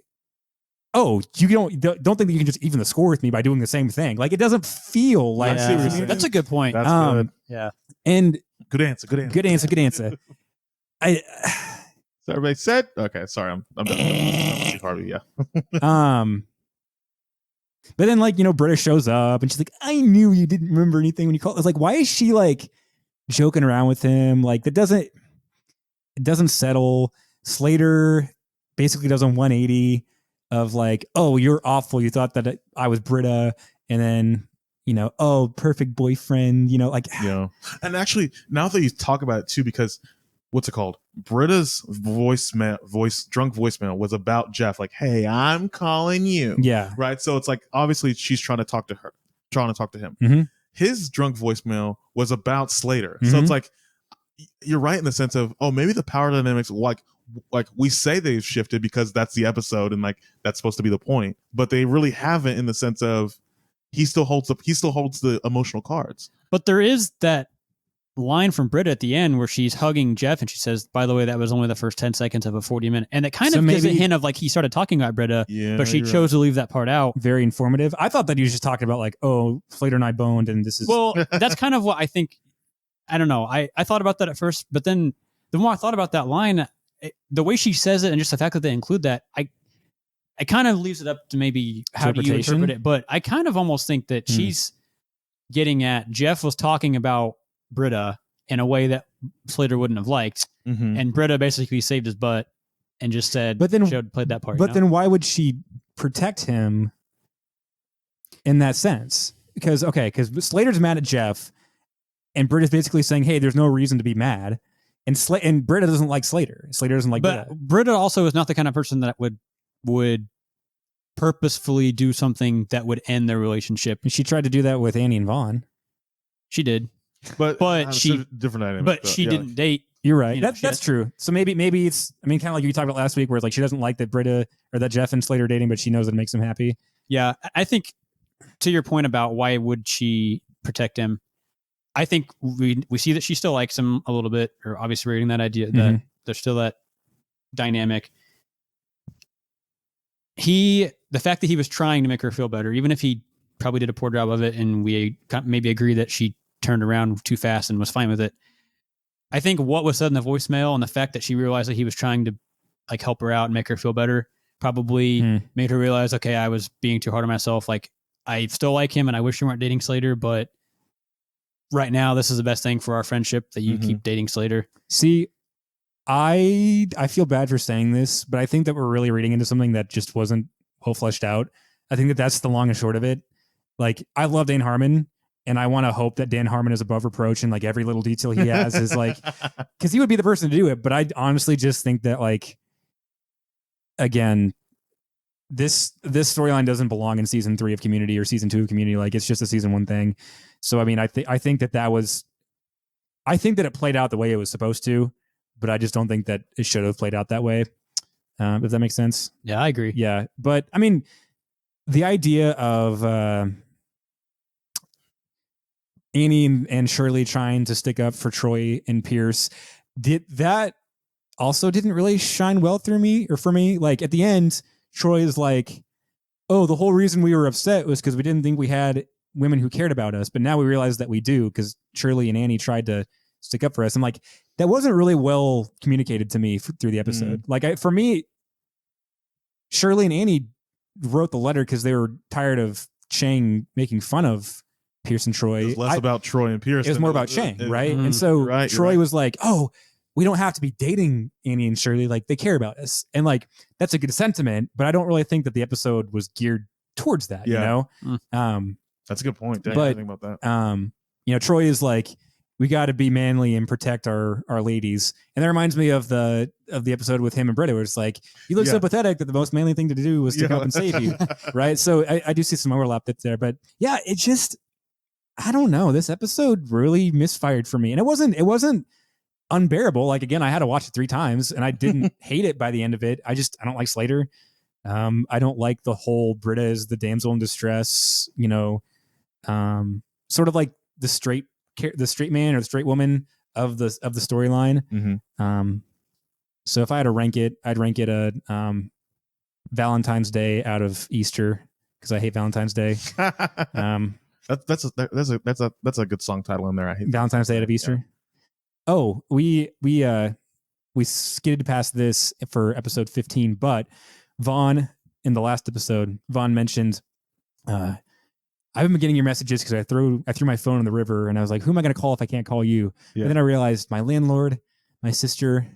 oh, you don't think that you can just even the score with me by doing the same thing. Like it doesn't feel like that's a good point. That's good. Yeah. And good answer. So everybody said, okay, sorry, I'm done. Harvey, yeah. But then like, Britta shows up and she's like, I knew you didn't remember anything when you called. It's like, why is she like joking around with him? Like it doesn't settle. Slater basically does a 180 of like, oh, you're awful. You thought that I was Britta. And then, oh, perfect boyfriend, like, and actually now that you talk about it too, because what's it called? Britta's drunk voicemail was about Jeff. Like, hey, I'm calling you. Yeah. Right. So it's like, obviously she's trying to talk to him. Mm-hmm. His drunk voicemail was about Slater. Mm-hmm. So it's like, you're right in the sense of, oh, maybe the power dynamics, like we say they've shifted because that's the episode and like that's supposed to be the point, but they really haven't, in the sense of he still holds the emotional cards. But there is that line from Britta at the end where she's hugging Jeff and she says, by the way, that was only the first 10 seconds of a 40-minute. And it kind of gives a hint of like he started talking about Britta, but she chose to leave that part out. Very informative. I thought that he was just talking about like, oh, Slater and I boned and this is... Well, that's kind of what I think. I don't know. I thought about that at first, but then the more I thought about that line, the way she says it and just the fact that they include that, I kind of leaves it up to maybe how do you interpret it. But I kind of almost think that she's getting at Jeff was talking about Britta in a way that Slater wouldn't have liked. Mm-hmm. And Britta basically saved his butt and just said, played that part. But then why would she protect him in that sense? Because Slater's mad at Jeff and Britta's basically saying, hey, there's no reason to be mad. And Britta doesn't like Slater. Slater doesn't like Britta. But Britta also is not the kind of person that would purposefully do something that would end their relationship. And she tried to do that with Annie and Vaughn. She did. But she different dynamic. But she didn't date. You're right. That's true. So maybe it's, kind of like you talked about last week, where it's like she doesn't like that Britta or that Jeff and Slater are dating, but she knows it makes him happy. Yeah, I think to your point about why would she protect him, I think we see that she still likes him a little bit, or obviously reading that idea that there's still that dynamic. The fact that he was trying to make her feel better, even if he probably did a poor job of it, and we maybe agree that she turned around too fast and was fine with it. I think what was said in the voicemail and the fact that she realized that he was trying to like help her out and make her feel better probably made her realize, okay, I was being too hard on myself. Like, I still like him and I wish you weren't dating Slater, but right now this is the best thing for our friendship that you keep dating Slater. See, I feel bad for saying this, but I think that we're really reading into something that just wasn't well fleshed out. I think that that's the long and short of it. Like, I love Dan Harmon, and I want to hope that Dan Harmon is above reproach, and like every little detail he has is like, because he would be the person to do it. But I honestly just think that, like, again, this storyline doesn't belong in season 3 of Community or season 2 of Community. Like, it's just a season 1 thing. So I mean, I think that it played out the way it was supposed to, but I just don't think that it should have played out that way. If that makes sense. Yeah, I agree. Yeah, but I mean, the idea of Annie and Shirley trying to stick up for Troy and Pierce, that didn't really shine well for me. Like, at the end, Troy is like, oh, the whole reason we were upset was because we didn't think we had women who cared about us, but now we realize that we do, because Shirley and Annie tried to stick up for us. I'm like, that wasn't really well communicated to me through the episode. Like, for me, Shirley and Annie wrote the letter because they were tired of Chang making fun of Pierce and Troy. It was less about Troy and Pierce. It was more about Chang, right? And so Troy was like, oh, we don't have to be dating Annie and Shirley. Like, they care about us. And like, that's a good sentiment, but I don't really think that the episode was geared towards that, you know? That's a good point. But, I think about that. Troy is like, we got to be manly and protect our ladies. And that reminds me of the episode with him and Britta, where it's like, you look so pathetic that the most manly thing to do was to come up and save you. Right. So I do see some overlap that's there, but yeah, it just, I don't know. This episode really misfired for me. And it wasn't unbearable. Like, again, I had to watch it 3 times and I didn't hate it by the end of it. I don't like Slater. I don't like the whole Britta is the damsel in distress, sort of like the straight man or the straight woman of the storyline. So if I had to rank it, I'd rank it a Valentine's Day out of Easter, because I hate Valentine's Day. That's a good song title in there. I hate Valentine's Day out of Easter. Yeah. Oh, we skidded past this for episode 15, but Vaughn, in the last episode, Vaughn mentioned I haven't been getting your messages because I threw my phone in the river, and I was like, who am I going to call if I can't call you? Yeah. And then I realized my landlord, my sister,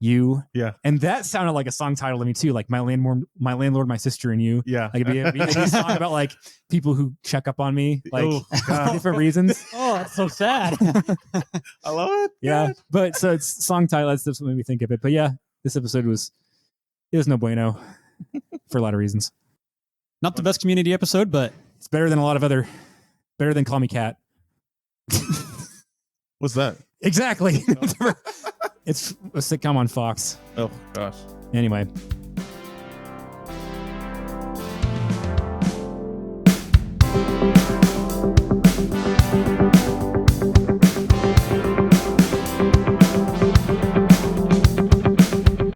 you. Yeah. And that sounded like a song title to me too, like my landlord, my sister, and you. Yeah. Like it'd be a song about like people who check up on me, like for different reasons. Oh, that's so sad. I love it. Yeah. God. But so it's song title. That's what made me think of it. But yeah, this episode was no bueno for a lot of reasons. Not the best community episode, but It's better than a lot of other, better than Call Me Cat. What's that? Exactly. It's a sitcom on Fox. Oh gosh. Anyway,